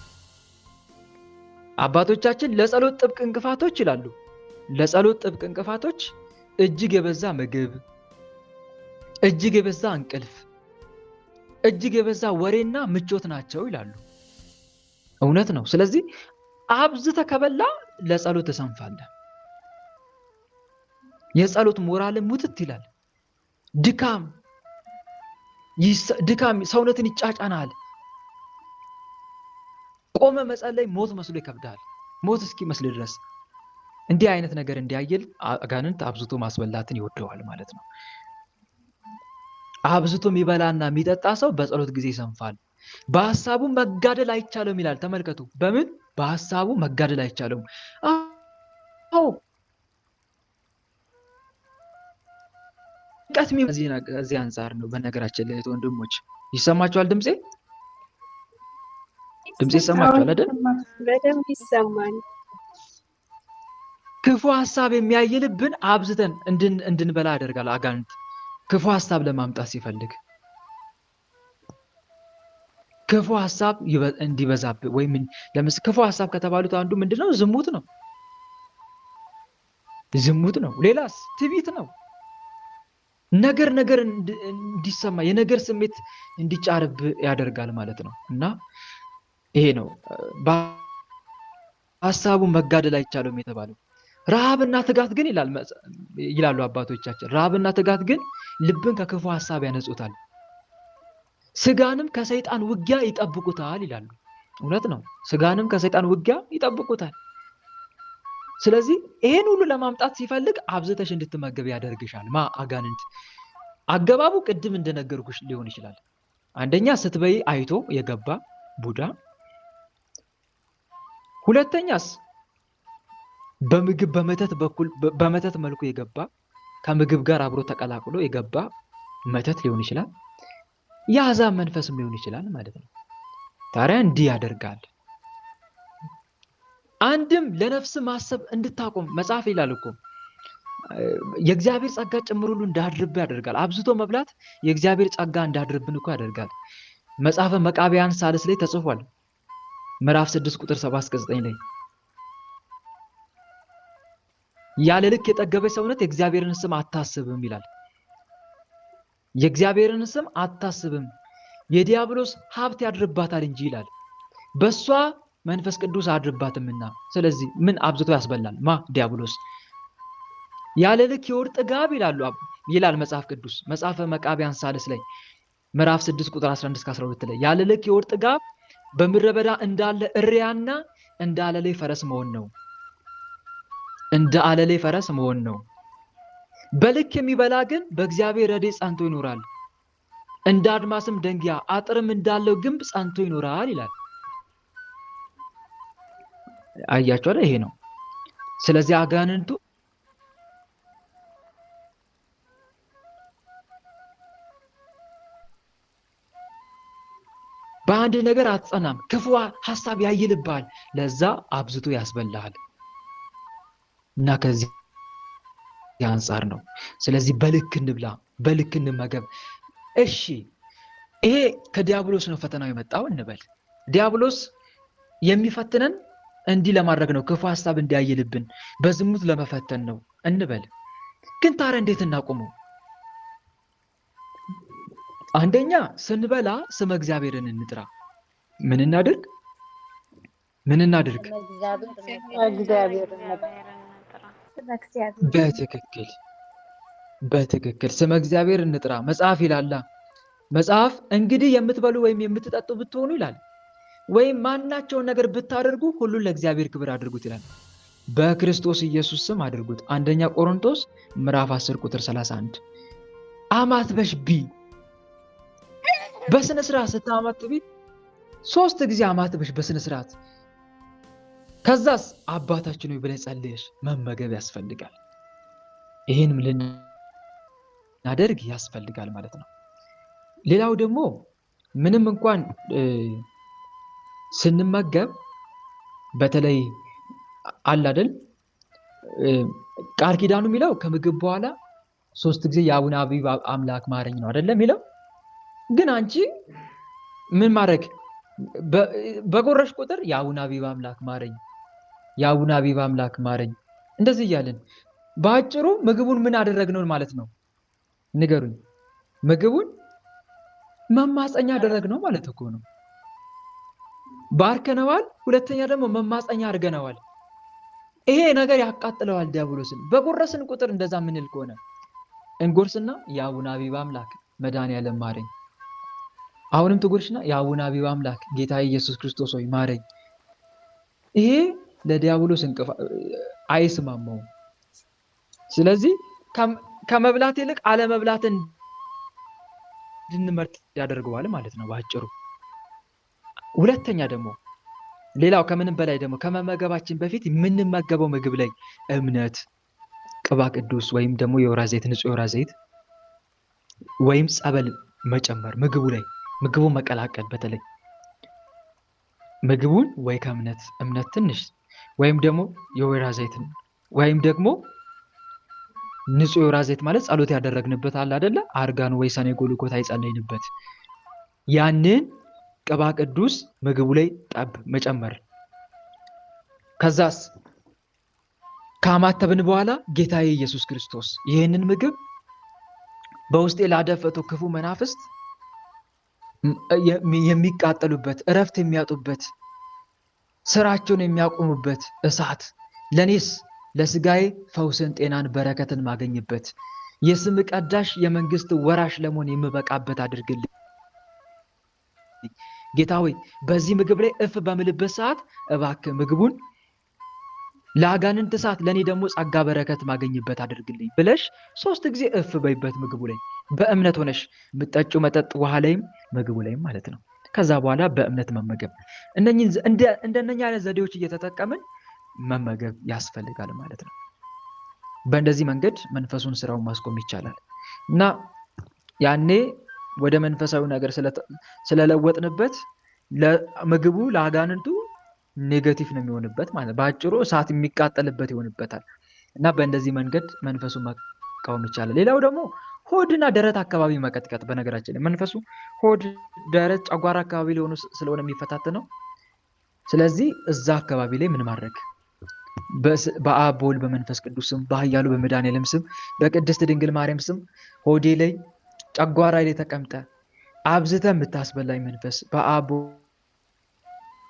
Speaker 1: አባቶቻችን ለጸሎት ጥብቅ እንቅፋቶች ይላሉ። ለጸሎት ጥብቅ እንቅፋቶች እጅግ የበዛ ምግብ፣ እጅግ የበዛ እንቅልፍ፣ እጅግ የበዛ ወሬና ምቾት ናቸው ይላሉ። እውነት ነው። ስለዚህ አብዝተህ ከበላ ለጸሎት ትሰንፋለህ። የጸሎት ሞራልን ሙትት ይላል። ድካም ሰውነትን ይጫጫናል። ቆመ መጸለይ ሞት መስሎ ይከብዳል። ሞት እስኪመስል ድረስ እንዲህ አይነት ነገር እንዲያየል አጋንንት አብዝቶ ማስበላትን ይወደዋል ማለት ነው። አብዝቶ የሚበላና የሚጠጣ ሰው በጸሎት ጊዜ ይሰንፋል። በሐሳቡ መጋደል አይቻለውም ይላል። ተመልከቱ። በምን? በሐሳቡ መጋደል አይቻለውም። አዎ ቀትሚ እዚህ አንጻር ነው። በነገራችን ላይ ወንድሞች ይሰማችኋል? ድምጼ ይሰማችኋል አይደል?
Speaker 2: በደንብ ይሰማል።
Speaker 1: ክፉ ሐሳብ የሚያይልብን አብዝተን እንድንበላ ያደርጋል አጋንንት ክፉ ሐሳብ ለማምጣት ሲፈልግ። ክፉ ሐሳብ እንዲበዛብ ወይም ክፉ ሐሳብ ከተባሉት አንዱ ምንድነው? ዝሙት ነው። ዝሙት ነው። ሌላስ? ትዕቢት ነው። ነገር እንዲሰማ የነገር ስሜት እንዲጫርብ ያደርጋል ማለት ነው። እና ይሄ ነው በሐሳቡ መጋደል አይቻለውም የተባለው። ረሃብና ትጋት ግን ይላሉ አባቶቻችን፣ ረሃብና ትጋት ግን ልብን ከክፉ ሐሳብ ያነጹታል፣ ስጋንም ከሰይጣን ውጊያ ይጠብቁታል ይላሉ። እውነት ነው። ስጋንም ከሰይጣን ውጊያ ይጠብቁታል። ስለዚህ ይሄን ሁሉ ለማምጣት ሲፈልግ አብዝተሽ እንድትመገብ ያደርግሻል። አጋንንት አገባቡ ቅድም እንደነገርኩሽ ሊሆን ይችላል። አንደኛ ስትበይ አይቶ የገባ ቡዳ፣ ሁለተኛስ በምግብ በመተት መልኩ የገባ ከምግብ ጋር አብሮ ተቀላቅሎ የገባ መተት ሊሆን ይችላል። የአሕዛብ መንፈስም ሊሆን ይችላል ማለት ነው። ታዲያ እንዲህ ያደርጋል። አንድም ለነፍስ ማሰብ እንድታቆም መጽሐፍ ይላል እኮ የእግዚአብሔር ጸጋ ጭምር ሁሉ እንዳድርብ ያደርጋል። አብዝቶ መብላት የእግዚአብሔር ጸጋ እንዳድርብን እኮ ያደርጋል። መጽሐፈ መቃብያን ሳልስ ላይ ተጽፏል። ምዕራፍ 6 ቁጥር 7-9 ላይ ያለ ልክ የጠገበች ሰውነት የእግዚአብሔርን ስም አታስብም ይላል። የእግዚአብሔርን ስም አታስብም፣ የዲያብሎስ ሀብት ያድርባታል እንጂ ይላል። በሷ መንፈስ ቅዱስ አድርባትምና። ስለዚህ ምን አብዝቶ ያስበላል? ዲያብሎስ። ያለ ልክ የወርጥ ጥጋብ ይላል መጽሐፍ ቅዱስ መጽሐፈ መቃብያን ሳልስ ላይ ምዕራፍ 6 ቁጥር 11-12 ላይ ያለ ልክ የወርጥ ጥጋብ በምድረ በዳ እንዳለ እሪያና እንደ አለሌ ፈረስ መሆን ነው። እንደ አለሌ ፈረስ መሆን ነው። በልክ የሚበላ ግን በእግዚአብሔር ረድኤት ጸንቶ ይኖራል። እንደ አድማስም ደንጊያ አጥርም እንዳለው ግንብ ጸንቶ ይኖራል ይላል። አያችሁ አይደል? ይሄ ነው። ስለዚህ አጋንንቱ በአንድ ነገር አትጸናም። ክፉ ሐሳብ ያይልብሃል፣ ለዛ አብዝቶ ያስበላሃል። እና ከዚህ አንጻር ነው። ስለዚህ በልክ እንብላ፣ በልክ እንመገብ። እሺ ይሄ ከዲያብሎስ ነው ፈተናው የመጣው እንበል። ዲያብሎስ የሚፈትነን እንዲህ ለማድረግ ነው፣ ክፉ ሐሳብ እንዲያይልብን በዝሙት ለመፈተን ነው እንበል። ግን ታዲያ እንዴት እናቆመው? አንደኛ ስንበላ ስመ እግዚአብሔርን እንጥራ። ምን እናድርግ? በትክክል ስመ እግዚአብሔር እንጥራ። መጽሐፍ ይላላ። መጽሐፍ እንግዲህ የምትበሉ ወይም የምትጠጡ ብትሆኑ ይላል ወይም ማናቸውን ነገር ብታደርጉ ሁሉን ለእግዚአብሔር ክብር አድርጉት ይላል። በክርስቶስ ኢየሱስ ስም አድርጉት። አንደኛ ቆሮንቶስ ምዕራፍ 10 ቁጥር 31። አማትበሽ ቢ በስነ ስርዓት ስታማትቢ 3 ጊዜ አማትበሽ በስነ ስርዓት ከዛስ አባታችን ሆይ ብለሽ ጸልየሽ መመገብ ያስፈልጋል። ይሄንም ልናደርግ ያስፈልጋል ማለት ነው። ሌላው ደግሞ ምንም እንኳን ስንመገብ በተለይ አለ አይደል ቃል ኪዳኑ የሚለው ከምግብ በኋላ 3 ጊዜ የአቡነ አቢብ አምላክ ማረኝ ነው አይደለም የሚለው። ግን አንቺ ምን ማድረግ በጎረሽ ቁጥር የአቡነ አቢብ አምላክ ማረኝ፣ የአቡነ አቢብ አምላክ ማረኝ እንደዚህ እያልን በአጭሩ ምግቡን ምን አደረግነው ማለት ነው? ንገሩኝ። ምግቡን መማፀኛ አደረግነው ማለት እኮ ነው። ባርከነዋል፣ ሁለተኛ ደግሞ መማፀኛ አድርገነዋል። ይሄ ነገር ያቃጥለዋል ዲያብሎስን። በጎረስን ቁጥር እንደዛ ምንል ከሆነ እንጎርስና የአቡነ አቢብ አምላክ መድኃኔዓለም ማረኝ፣ አሁንም ትጎርሽና የአቡነ አቢብ አምላክ ጌታ ኢየሱስ ክርስቶስ ሆይ ማረኝ። ይሄ ለዲያብሎስ አይስማማውም። ስለዚህ ከመብላት ይልቅ አለመብላትን እንድንመርጥ ያደርገዋል ማለት ነው ባጭሩ። ሁለተኛ ደግሞ ሌላው ከምንም በላይ ደግሞ ከመመገባችን በፊት የምንመገበው ምግብ ላይ እምነት፣ ቅባ ቅዱስ ወይም ደግሞ የወይራ ዘይት፣ ንጹህ የወይራ ዘይት ወይም ጸበል መጨመር ምግቡ ላይ ምግቡን መቀላቀል። በተለይ ምግቡን ወይ እምነት ትንሽ ወይም ደግሞ የወይራ ዘይት ወይም ደግሞ ንጹህ የወይራ ዘይት ማለት ጸሎት ያደረግንበት አለ አይደለ? አርጋኑ ወይ ሰኔ ጎልጎታ የጸለይንበት ያንን ቅባ ቅዱስ ምግቡ ላይ ጠብ መጨመር። ከዛስ ካማተብን በኋላ ጌታዬ ኢየሱስ ክርስቶስ ይህንን ምግብ በውስጤ ላደፈጡ ክፉ መናፍስት የሚቃጠሉበት፣ እረፍት የሚያጡበት፣ ስራቸውን የሚያቆሙበት እሳት፣ ለኔስ ለስጋዬ ፈውስን፣ ጤናን፣ በረከትን ማገኝበት የስም ቀዳሽ የመንግስት ወራሽ ለመሆን የምበቃበት አድርግልኝ። ጌታ ሆይ በዚህ ምግብ ላይ እፍ በምልበት ሰዓት እባክህ ምግቡን ለአጋንንት እሳት ለኔ ደግሞ ጸጋ በረከት ማገኝበት አድርግልኝ ብለሽ 3 ጊዜ እፍ በይበት ምግቡ ላይ በእምነት ሆነሽ የምትጠጪው መጠጥ ውሃ ላይም ምግቡ ላይም ማለት ነው። ከዛ በኋላ በእምነት መመገብ። እንደነኛ አይነት ዘዴዎች እየተጠቀምን መመገብ ያስፈልጋል ማለት ነው። በእንደዚህ መንገድ መንፈሱን ስራውን ማስቆም ይቻላል እና ያኔ ወደ መንፈሳዊ ነገር ስለለወጥንበት ለምግቡ ለአጋንንቱ ኔጌቲቭ ነው የሚሆንበት ማለት በአጭሩ እሳት የሚቃጠልበት ይሆንበታል እና በእንደዚህ መንገድ መንፈሱን መቃወም ይቻላል። ሌላው ደግሞ ሆድና ደረት አካባቢ መቀጥቀጥ። በነገራችን ላይ መንፈሱ ሆድ፣ ደረት፣ ጨጓራ አካባቢ ሊሆኑ ስለሆነ የሚፈታተነው ስለዚህ እዛ አካባቢ ላይ ምን ማድረግ በአብ በወልድ በመንፈስ ቅዱስ ስም በኃያሉ በመድኃኔዓለም ስም በቅድስት ድንግል ማርያም ስም ሆዴ ላይ ጨጓራ ላይ ተቀምጠ አብዝተ የምታስበላኝ መንፈስ በአብ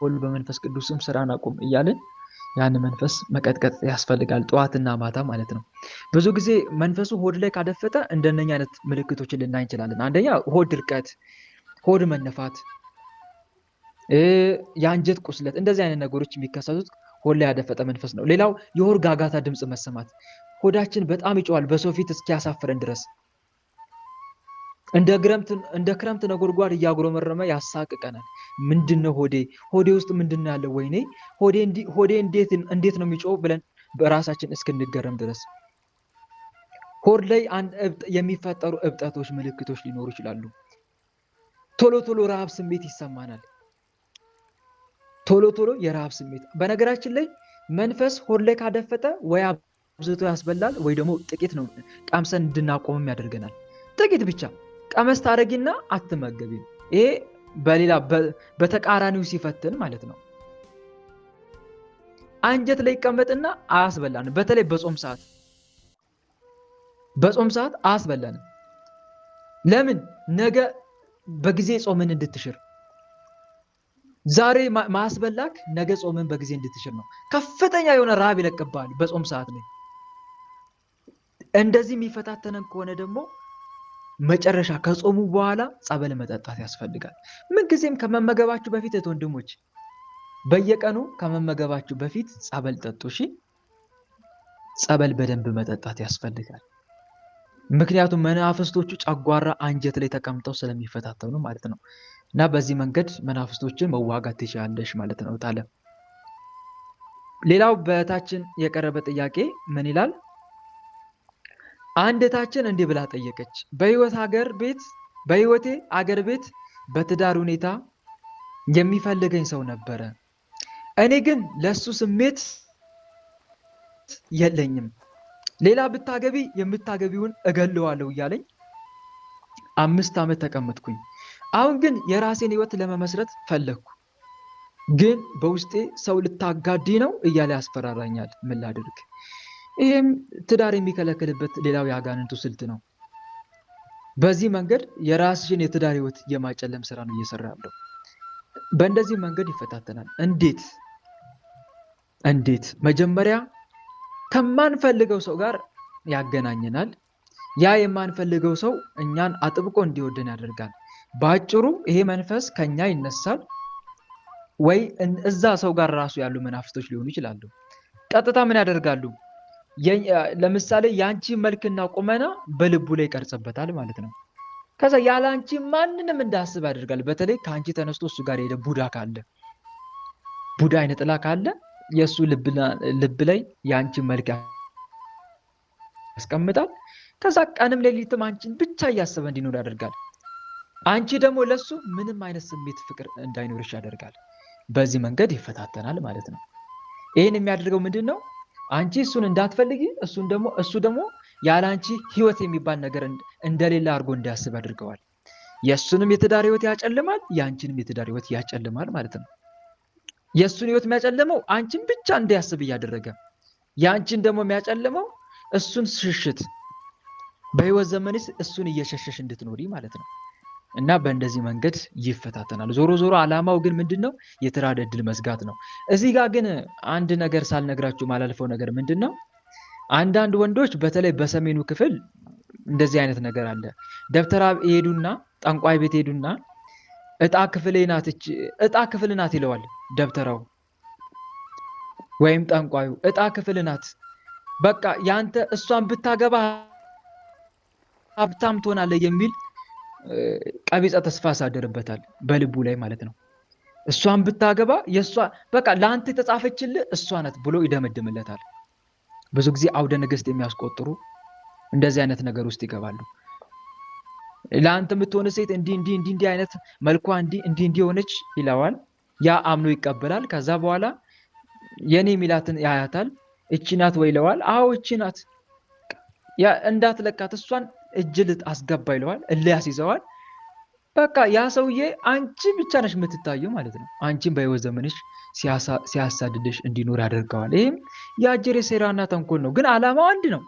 Speaker 1: በወልድ በመንፈስ ቅዱስ ስም ስራን አቁም እያልን ያን መንፈስ መቀጥቀጥ ያስፈልጋል፣ ጠዋትና ማታ ማለት ነው። ብዙ ጊዜ መንፈሱ ሆድ ላይ ካደፈጠ እንደነኛ አይነት ምልክቶችን ልናይ እንችላለን። አንደኛ ሆድ ድርቀት፣ ሆድ መነፋት፣ የአንጀት ቁስለት፣ እንደዚህ አይነት ነገሮች የሚከሰቱት ሆድ ላይ ያደፈጠ መንፈስ ነው። ሌላው የሆድ ጋጋታ ድምፅ መሰማት፣ ሆዳችን በጣም ይጮዋል በሰው ፊት እስኪያሳፍረን ድረስ እንደ ክረምት ነጎድጓድ እያጉረመረመ ያሳቅቀናል። ምንድነው ሆዴ ውስጥ ምንድነው ያለው? ወይኔ ሆዴ እንዴት ነው የሚጮው ብለን በራሳችን እስክንገረም ድረስ ሆድ ላይ የሚፈጠሩ እብጠቶች ምልክቶች ሊኖሩ ይችላሉ። ቶሎ ረሃብ ስሜት ይሰማናል። ቶሎ የረሃብ ስሜት። በነገራችን ላይ መንፈስ ሆድ ላይ ካደፈጠ ወይ አብዝቶ ያስበላል ወይ ደግሞ ጥቂት ነው ቀምሰን እንድናቆምም ያደርገናል። ጥቂት ብቻ ቀመስ ታደርጊና አትመገቢም። ይሄ በሌላ በተቃራኒው ሲፈትን ማለት ነው። አንጀት ላይ ይቀመጥና አያስበላንም። በተለይ በጾም ሰዓት አያስበላንም። ለምን? ነገ በጊዜ ጾምን እንድትሽር። ዛሬ ማስበላክ ነገ ጾምን በጊዜ እንድትሽር ነው። ከፍተኛ የሆነ ረሃብ ይለቅብሃል በጾም ሰዓት ላይ። እንደዚህ የሚፈታተነን ከሆነ ደግሞ መጨረሻ ከጾሙ በኋላ ጸበል መጠጣት ያስፈልጋል። ምንጊዜም ከመመገባችሁ በፊት ወንድሞች በየቀኑ ከመመገባችሁ በፊት ጸበል ጠጡ። እሺ፣ ጸበል በደንብ መጠጣት ያስፈልጋል። ምክንያቱም መናፍስቶቹ ጨጓራ አንጀት ላይ ተቀምጠው ስለሚፈታተኑ ማለት ነው። እና በዚህ መንገድ መናፍስቶችን መዋጋት ትችላለሽ ማለት ነው ታለ። ሌላው በታችን የቀረበ ጥያቄ ምን ይላል? አንድ እህታችን እንዲህ ብላ ጠየቀች። በህይወቴ አገር ቤት በትዳር ሁኔታ የሚፈልገኝ ሰው ነበረ። እኔ ግን ለሱ ስሜት የለኝም። ሌላ ብታገቢ የምታገቢውን እገለዋለሁ እያለኝ 5 ዓመት ተቀመጥኩኝ። አሁን ግን የራሴን ህይወት ለመመስረት ፈለግኩ። ግን በውስጤ ሰው ልታጋዲ ነው እያለ ያስፈራራኛል። ምን ላድርግ? ይህም ትዳር የሚከለክልበት ሌላው የአጋንንቱ ስልት ነው። በዚህ መንገድ የራስሽን የትዳር ህይወት የማጨለም ስራ ነው እየሰራ ያለው። በእንደዚህ መንገድ ይፈታተናል። እንዴት? መጀመሪያ ከማንፈልገው ሰው ጋር ያገናኘናል። ያ የማንፈልገው ሰው እኛን አጥብቆ እንዲወደን ያደርጋል። በአጭሩ ይሄ መንፈስ ከኛ ይነሳል ወይ እዛ ሰው ጋር ራሱ ያሉ መናፍስቶች ሊሆኑ ይችላሉ። ቀጥታ ምን ያደርጋሉ? ለምሳሌ የአንቺ መልክና ቁመና በልቡ ላይ ይቀርጽበታል ማለት ነው። ከዛ ያለ አንቺ ማንንም እንዳስብ ያደርጋል። በተለይ ከአንቺ ተነስቶ እሱ ጋር ሄደ ቡዳ አይነ ጥላ ካለ የእሱ ልብ ላይ የአንቺ መልክ ያስቀምጣል። ከዛ ቀንም ሌሊትም አንቺን ብቻ እያሰበ እንዲኖር ያደርጋል። አንቺ ደግሞ ለሱ ምንም አይነት ስሜት ፍቅር እንዳይኖርሽ ያደርጋል። በዚህ መንገድ ይፈታተናል ማለት ነው። ይህን የሚያደርገው ምንድን ነው? አንቺ እሱን እንዳትፈልጊ፣ እሱ ደግሞ ያለ አንቺ ህይወት የሚባል ነገር እንደሌለ አድርጎ እንዲያስብ ያደርገዋል። የእሱንም የትዳር ህይወት ያጨልማል፣ የአንቺንም የትዳር ህይወት ያጨልማል ማለት ነው። የእሱን ህይወት የሚያጨልመው አንቺን ብቻ እንዲያስብ እያደረገ፣ የአንቺን ደግሞ የሚያጨልመው እሱን ሽሽት፣ በህይወት ዘመንስ እሱን እየሸሸሽ እንድትኖሪ ማለት ነው። እና በእንደዚህ መንገድ ይፈታተናል። ዞሮ ዓላማው ግን ምንድነው? የትዳር ዕድል መዝጋት ነው። እዚህ ጋር ግን አንድ ነገር ሳልነግራችሁ ማላልፈው ነገር ምንድነው? አንዳንድ ወንዶች በተለይ በሰሜኑ ክፍል እንደዚህ አይነት ነገር አለ። ደብተራ ይሄዱና ጠንቋይ ቤት ሄዱና እጣ ክፍል ናት ይለዋል ደብተራው ወይም ጠንቋዩ። እጣ ክፍል ናት፣ በቃ ያንተ እሷን ብታገባ ሀብታም ትሆናለህ የሚል ቀቢጸ ተስፋ ያሳደርበታል በልቡ ላይ ማለት ነው። እሷን ብታገባ በቃ ለአንተ የተጻፈችልህ እሷ ናት ብሎ ይደመድምለታል። ብዙ ጊዜ አውደ ንግስት የሚያስቆጥሩ እንደዚህ አይነት ነገር ውስጥ ይገባሉ። ለአንተ የምትሆን ሴት እንዲህ አይነት መልኳ እንዲህ ሆነች ይለዋል። ያ አምኖ ይቀበላል። ከዛ በኋላ የኔ ሚላትን ያያታል። እቺ ናት ወይ ይለዋል። አዎ እቺ ናት፣ ያ እንዳትለቃት እሷን እጅል አስገባ ይለዋል። እልህ ያስይዘዋል። በቃ ያ ሰውዬ አንቺ ብቻ ነሽ የምትታየው ማለት ነው። አንቺን በህይወት ዘመንሽ ሲያሳድድሽ እንዲኖር ያደርገዋል። ይህም የአጀሬ ሴራና ተንኮል ነው። ግን ዓላማው አንድ ነው።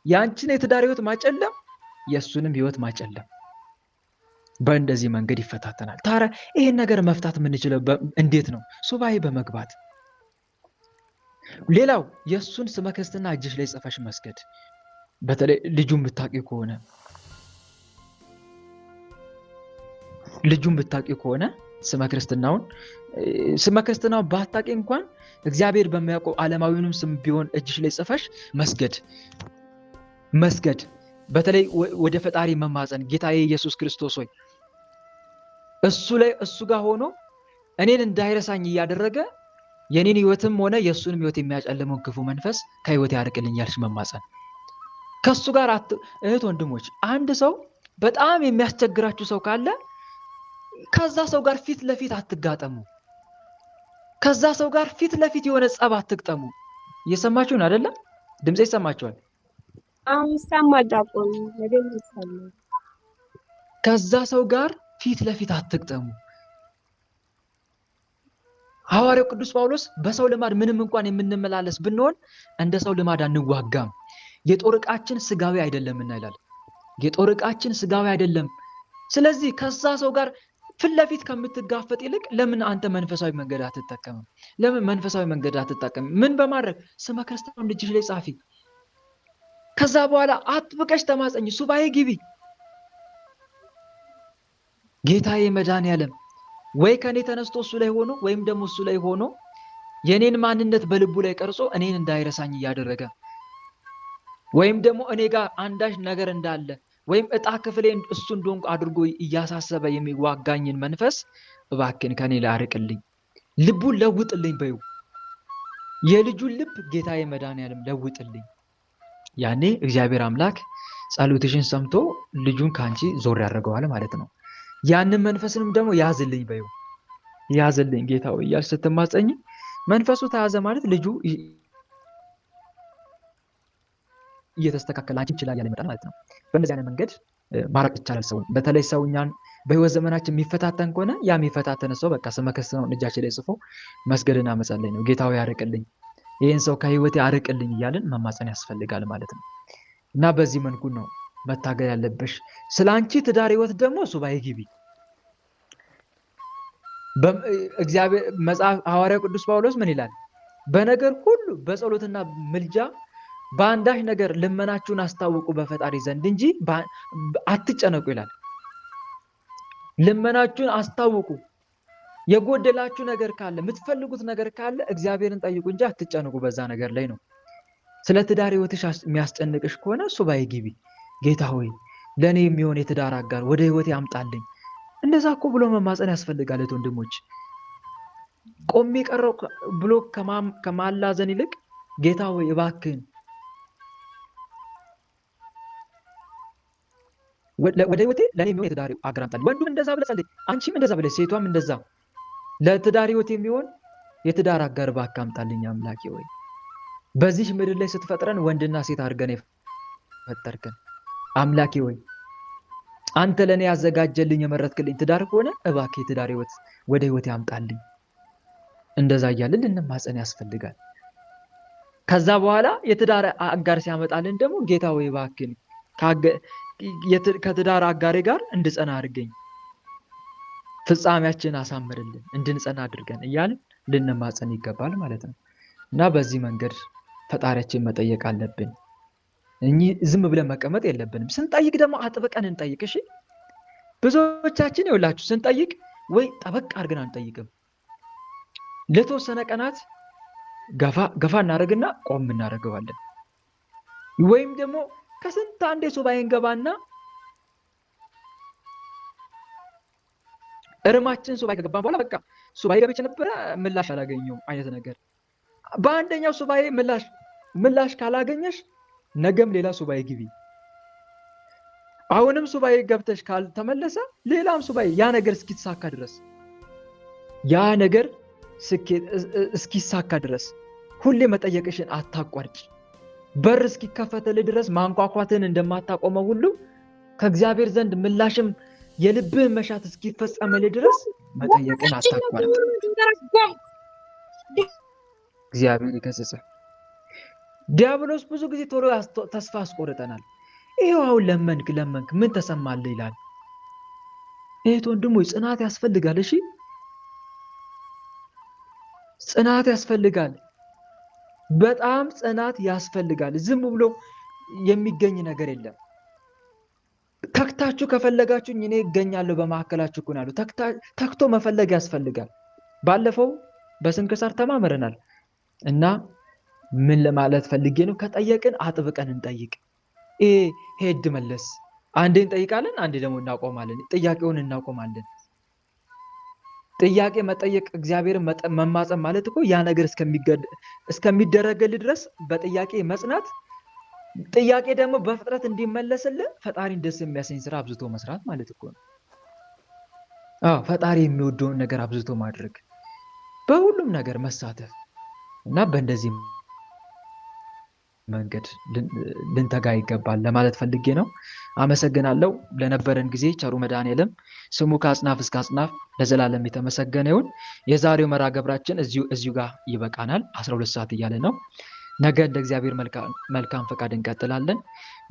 Speaker 1: የአንቺን የትዳር ህይወት ማጨለም፣ የእሱንም ህይወት ማጨለም። በእንደዚህ መንገድ ይፈታተናል። ታዲያ ይህን ነገር መፍታት የምንችለው እንዴት ነው? ሱባኤ በመግባት። ሌላው የእሱን ስመ ክርስትና እጅሽ ላይ ጽፈሽ መስገድ። በተለይ ልጁን ብታውቂው ከሆነ ስመ ክርስትናውን ባታውቂ እንኳን እግዚአብሔር በሚያውቀው ዓለማዊውንም ስም ቢሆን እጅሽ ላይ ጽፈሽ መስገድ። በተለይ ወደ ፈጣሪ መማፀን፣ ጌታዬ ኢየሱስ ክርስቶስ ሆይ እሱ ጋር ሆኖ እኔን እንዳይረሳኝ እያደረገ የኔን ህይወትም ሆነ የእሱንም ህይወት የሚያጨልመውን ክፉ መንፈስ ከህይወት ያርቅልኝ ያልሽ መማፀን። ከሱ ጋር እህት ወንድሞች፣ አንድ ሰው በጣም የሚያስቸግራችሁ ሰው ካለ ከዛ ሰው ጋር ፊት ለፊት አትጋጠሙ። ከዛ ሰው ጋር ፊት ለፊት የሆነ ጸብ አትግጠሙ። እየሰማችሁን አይደለም? ድምጼ ይሰማችኋል?
Speaker 2: ይሰማል።
Speaker 1: ከዛ ሰው ጋር ፊት ለፊት አትግጠሙ። ሐዋርያው ቅዱስ ጳውሎስ በሰው ልማድ ምንም እንኳን የምንመላለስ ብንሆን እንደ ሰው ልማድ አንዋጋም፣ የጦር ዕቃችን ስጋዊ አይደለምና ይላል። የጦር ዕቃችን ስጋዊ አይደለም። ስለዚህ ከዛ ሰው ጋር ፊት ለፊት ከምትጋፈጥ ይልቅ ለምን አንተ መንፈሳዊ መንገድ አትጠቀምም? ለምን መንፈሳዊ መንገድ አትጠቀምም? ምን በማድረግ ስመ ክርስትናውን እጅሽ ላይ ጻፊ። ከዛ በኋላ አጥብቀሽ ተማጸኝ፣ ሱባኤ ግቢ። ጌታዬ መድኃኔዓለም ወይ ከኔ ተነስቶ እሱ ላይ ሆኖ ወይም ደግሞ እሱ ላይ ሆኖ የኔን ማንነት በልቡ ላይ ቀርጾ እኔን እንዳይረሳኝ እያደረገ ወይም ደግሞ እኔ ጋር አንዳች ነገር እንዳለ ወይም እጣ ክፍሌ እሱ እንደሆንኩ አድርጎ እያሳሰበ የሚዋጋኝን መንፈስ እባክን ከኔ ላይ አርቅልኝ፣ ልቡን ለውጥልኝ በይው። የልጁን ልብ ጌታዬ መድኃኒዓለም ለውጥልኝ። ያኔ እግዚአብሔር አምላክ ጸሎትሽን ሰምቶ ልጁን ከአንቺ ዞር ያደርገዋል ማለት ነው። ያንን መንፈስንም ደግሞ ያዝልኝ በይው። ያዝልኝ ጌታ ሆይ እያልሽ ስትማጸኝ መንፈሱ ተያዘ ማለት ልጁ እየተስተካከለ አንቺ ይችላል ያለ ይመጣል ማለት ነው። በእንደዚህ አይነት መንገድ ማራቅ ይቻላል ሰውን። በተለይ ሰው እኛን በህይወት ዘመናችን የሚፈታተን ከሆነ ያ የሚፈታተን ሰው በቃ ስመ ክርስትናውን እጃችን ላይ ጽፎ መስገድና መጸለይ ነው። ጌታ ሆይ አርቅልኝ፣ ይህን ሰው ከህይወቴ አርቅልኝ እያልን መማፀን ያስፈልጋል ማለት ነው። እና በዚህ መልኩ ነው መታገል ያለብሽ። ስለ አንቺ ትዳር ህይወት ደግሞ ሱባኤ ግቢ። እግዚአብሔር መጽሐፍ ሐዋርያው ቅዱስ ጳውሎስ ምን ይላል? በነገር ሁሉ በጸሎትና ምልጃ በአንዳች ነገር ልመናችሁን አስታውቁ በፈጣሪ ዘንድ እንጂ አትጨነቁ ይላል። ልመናችሁን አስታውቁ። የጎደላችሁ ነገር ካለ፣ የምትፈልጉት ነገር ካለ እግዚአብሔርን ጠይቁ እንጂ አትጨነቁ በዛ ነገር ላይ ነው። ስለ ትዳር ህይወትሽ የሚያስጨንቅሽ ከሆነ ሱባኤ ግቢ። ጌታ ሆይ ለእኔ የሚሆን የትዳር አጋር ወደ ህይወቴ አምጣልኝ። እንደዛ እኮ ብሎ መማፀን ያስፈልጋል ወንድሞች። ቆሜ ቀረው ብሎ ከማላዘን ይልቅ ጌታ ሆይ እባክህን ወደ ህይወቴ ለእኔ የሚሆን የትዳር አጋር አምጣልኝ። ወንዱም እንደዛ ብለህ ጸልይ፣ አንቺም እንደዛ ብለሽ፣ ሴቷም እንደዛ ለትዳር ህይወት የሚሆን የትዳር አጋር እባክህ አምጣልኝ አምላኬ ሆይ። በዚህ ምድር ላይ ስትፈጥረን ወንድና ሴት አድርገን የፈጠርከን አምላኬ ሆይ አንተ ለእኔ ያዘጋጀልኝ የመረጥክልኝ ትዳር ከሆነ እባክህ የትዳር ህይወት ወደ ህይወት ያምጣልኝ። እንደዛ እያልን ልንማፀን ያስፈልጋል። ከዛ በኋላ የትዳር አጋር ሲያመጣልን ደግሞ ጌታ ሆይ እባክህን ከትዳር አጋሬ ጋር እንድጸና አድርገኝ፣ ፍጻሜያችን አሳምርልን፣ እንድንጸና አድርገን እያልን ልንማፀን ይገባል ማለት ነው። እና በዚህ መንገድ ፈጣሪያችን መጠየቅ አለብን። ዝም ብለን መቀመጥ የለብንም። ስንጠይቅ ደግሞ አጥብቀን እንጠይቅ። እሺ፣ ብዙዎቻችን ይኸውላችሁ ስንጠይቅ ወይ ጠበቅ አድርገን አንጠይቅም። ለተወሰነ ቀናት ገፋ እናደርግና ቆም እናደርገዋለን። ወይም ደግሞ ከስንት አንዴ ሱባኤ እንገባና እርማችን ሱባኤ ከገባን በኋላ በቃ ሱባኤ ገብቼ ነበረ ምላሽ አላገኘሁም አይነት ነገር። በአንደኛው ሱባኤ ምላሽ ካላገኘሽ ነገም ሌላ ሱባኤ ግቢ። አሁንም ሱባኤ ገብተሽ ካልተመለሰ ሌላም ሱባኤ፣ ያ ነገር እስኪሳካ ድረስ እስኪሳካ ድረስ ሁሌ መጠየቅሽን አታቋርጭ። በር እስኪከፈትልህ ድረስ ማንኳኳትን እንደማታቆመው ሁሉ ከእግዚአብሔር ዘንድ ምላሽም የልብህን መሻት እስኪፈጸምልህ ድረስ መጠየቅን አታቋርጥ። እግዚአብሔር ይገስጽህ። ዲያብሎስ ብዙ ጊዜ ቶሎ ተስፋ አስቆርጠናል። ይሄው አሁን ለመንክ ምን ተሰማልህ ይላል። እህት ወንድሞች ጽናት ያስፈልጋል። እሺ ጽናት ያስፈልጋል። በጣም ጽናት ያስፈልጋል። ዝም ብሎ የሚገኝ ነገር የለም። ተክታችሁ ከፈለጋችሁ እኔ እገኛለሁ በመካከላችሁ እኮ ነው ያለው። ተክቶ መፈለግ ያስፈልጋል። ባለፈው በስንክሳር ተማምረናል እና ምን ለማለት ፈልጌ ነው? ከጠየቅን አጥብቀን እንጠይቅ። ሄድ መለስ አንዴ እንጠይቃለን፣ አንዴ ደግሞ እናቆማለን። ጥያቄውን እናቆማለን። ጥያቄ መጠየቅ እግዚአብሔርን መማፀን ማለት እኮ ያ ነገር እስከሚደረግልህ ድረስ በጥያቄ መጽናት፣ ጥያቄ ደግሞ በፍጥረት እንዲመለስልህ ፈጣሪን ደስ የሚያሰኝ ስራ አብዝቶ መስራት ማለት እኮ ነው። ፈጣሪ የሚወደውን ነገር አብዝቶ ማድረግ፣ በሁሉም ነገር መሳተፍ እና በእንደዚህ መንገድ ልንተጋ ይገባል ለማለት ፈልጌ ነው። አመሰግናለሁ ለነበረን ጊዜ። ቸሩ መድኃኔዓለም ስሙ ከአጽናፍ እስከ አጽናፍ ለዘላለም የተመሰገነ ይሁን። የዛሬው መርሐ ግብራችን እዚሁ ጋር ይበቃናል። 12 ሰዓት እያለ ነው። ነገ እንደ እግዚአብሔር መልካም ፈቃድ እንቀጥላለን።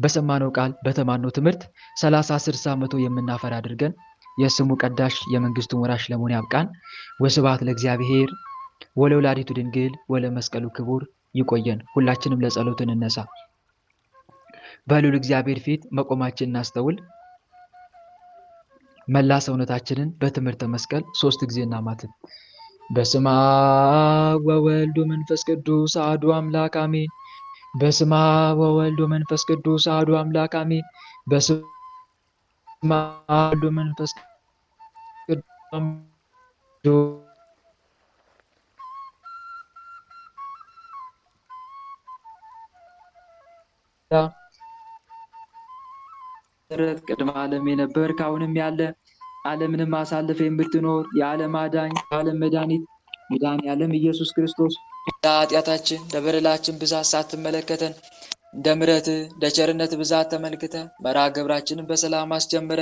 Speaker 1: በሰማነው ቃል በተማነው ትምህርት 30፣ 60፣ 100 የምናፈራ አድርገን የስሙ ቀዳሽ የመንግስቱን ወራሽ ለመሆን ያብቃን። ወስብሐት ለእግዚአብሔር ወለወላዲቱ ድንግል ወለመስቀሉ ክቡር። ይቆየን። ሁላችንም ለጸሎት እንነሳ። በልዑል እግዚአብሔር ፊት መቆማችን እናስተውል። መላ ሰውነታችንን በትምህርተ መስቀል 3 ጊዜ እናማትብ። በስመ አብ ወወልድ ወመንፈስ ቅዱስ አሐዱ አምላክ አሜን። በስመ አብ ወወልድ ወመንፈስ ቅዱስ አሐዱ አምላክ አሜን። በስመ አብ ወወልድ ወመንፈስ ቅዱስ ቅድመ ዓለም የነበርክ አሁንም ያለ ዓለምንም አሳልፈ የምትኖር የዓለም አዳኝ የዓለም መድኃኒት መድኃኔዓለም ኢየሱስ ክርስቶስ ለኃጢአታችን ለበደላችን ብዛት ሳትመለከተን እንደ ምሕረትህ እንደ ቸርነት ብዛት ተመልክተ መርሐ ግብራችንን በሰላም አስጀምረ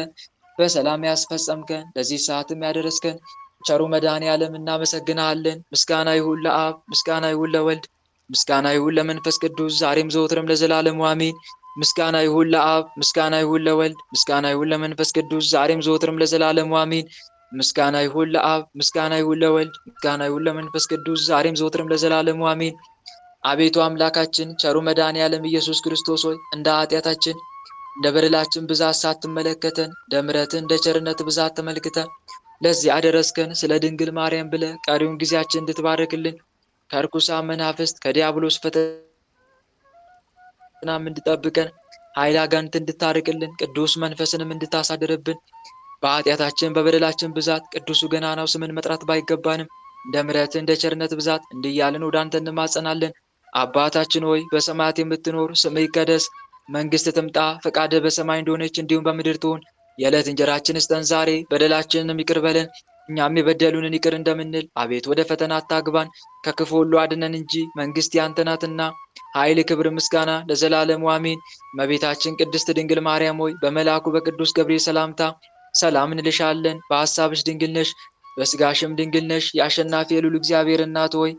Speaker 1: በሰላም ያስፈጸምከን ለዚህ ሰዓትም ያደረስከን ቸሩ መድኃኔዓለም እናመሰግንሃለን። ምስጋና ይሁን ለአብ፣ ምስጋና ይሁን ለወልድ፣ ምስጋና ይሁን ለመንፈስ ቅዱስ ዛሬም ዘወትርም ለዘላለሙ አሜን። ምስጋና ይሁን ለአብ፣ ምስጋና ይሁን ለወልድ፣ ምስጋና ይሁን ለመንፈስ ቅዱስ ዛሬም ዘወትርም ለዘላለሙ አሜን። ምስጋና ይሁን ለአብ፣ ምስጋና ይሁን ለወልድ፣ ምስጋና ይሁን ለመንፈስ ቅዱስ ዛሬም ዘወትርም ለዘላለሙ አሜን። አቤቱ አምላካችን ቸሩ መድኃኔዓለም ኢየሱስ ክርስቶስ ሆይ እንደ ኃጢአታችን እንደ በደላችን ብዛት ሳትመለከተን እንደ ምሕረትህ እንደ ቸርነት ብዛት ተመልክተ ለዚህ አደረስከን። ስለ ድንግል ማርያም ብለ ቀሪውን ጊዜያችን እንድትባርክልን ከርኩሳን መናፍስት ከዲያብሎስ ፈተናም እንድጠብቀን ኃይለ አጋንንት እንድታርቅልን ቅዱስ መንፈስንም እንድታሳድርብን በኃጢአታችን በበደላችን ብዛት ቅዱሱ ገናናው ስምን መጥራት ባይገባንም እንደ ምሕረትህ እንደ ቸርነት ብዛት እንዲያልን ወደ አንተ እንማጸናለን። አባታችን ሆይ በሰማያት የምትኖር ስምህ ይቀደስ፣ መንግሥትህ ትምጣ፣ ፈቃድህ በሰማይ እንደሆነች እንዲሁም በምድር ትሁን። የዕለት እንጀራችንን ስጠን ዛሬ፣ በደላችንንም ይቅር በለን እኛም የበደሉንን ይቅር እንደምንል። አቤት ወደ ፈተና አታግባን ከክፉ ሁሉ አድነን እንጂ መንግሥት ያንተ ናትና ኃይል፣ ክብር፣ ምስጋና ለዘላለሙ አሜን። እመቤታችን ቅድስት ድንግል ማርያም ሆይ በመልአኩ በቅዱስ ገብርኤል ሰላምታ ሰላም እንልሻለን። በሐሳብሽ ድንግል ነሽ፣ በሥጋሽም ድንግል ነሽ። የአሸናፊ የልዑል እግዚአብሔር እናት ሆይ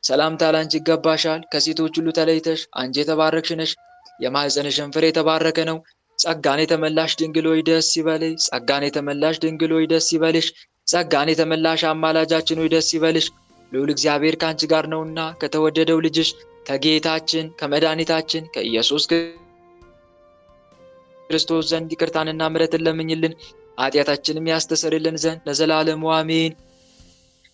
Speaker 1: ሰላምታ ላንቺ ይገባሻል። ከሴቶች ሁሉ ተለይተሽ አንቺ የተባረክሽ ነሽ፣ የማኅፀንሽም ፍሬ የተባረከ ነው። ጸጋን የተመላሽ ድንግል ሆይ ደስ ይበልሽ። ጸጋን የተመላሽ ድንግል ሆይ ደስ ይበልሽ። ጸጋን የተመላሽ አማላጃችን ሆይ ደስ ይበልሽ። ልዑል እግዚአብሔር ከአንቺ ጋር ነውና ከተወደደው ልጅሽ ከጌታችን ከመድኃኒታችን ከኢየሱስ ክርስቶስ ዘንድ ይቅርታንና ምሕረትን ለምኝልን ኃጢአታችንም ያስተሰርይልን ዘንድ ለዘላለሙ አሜን።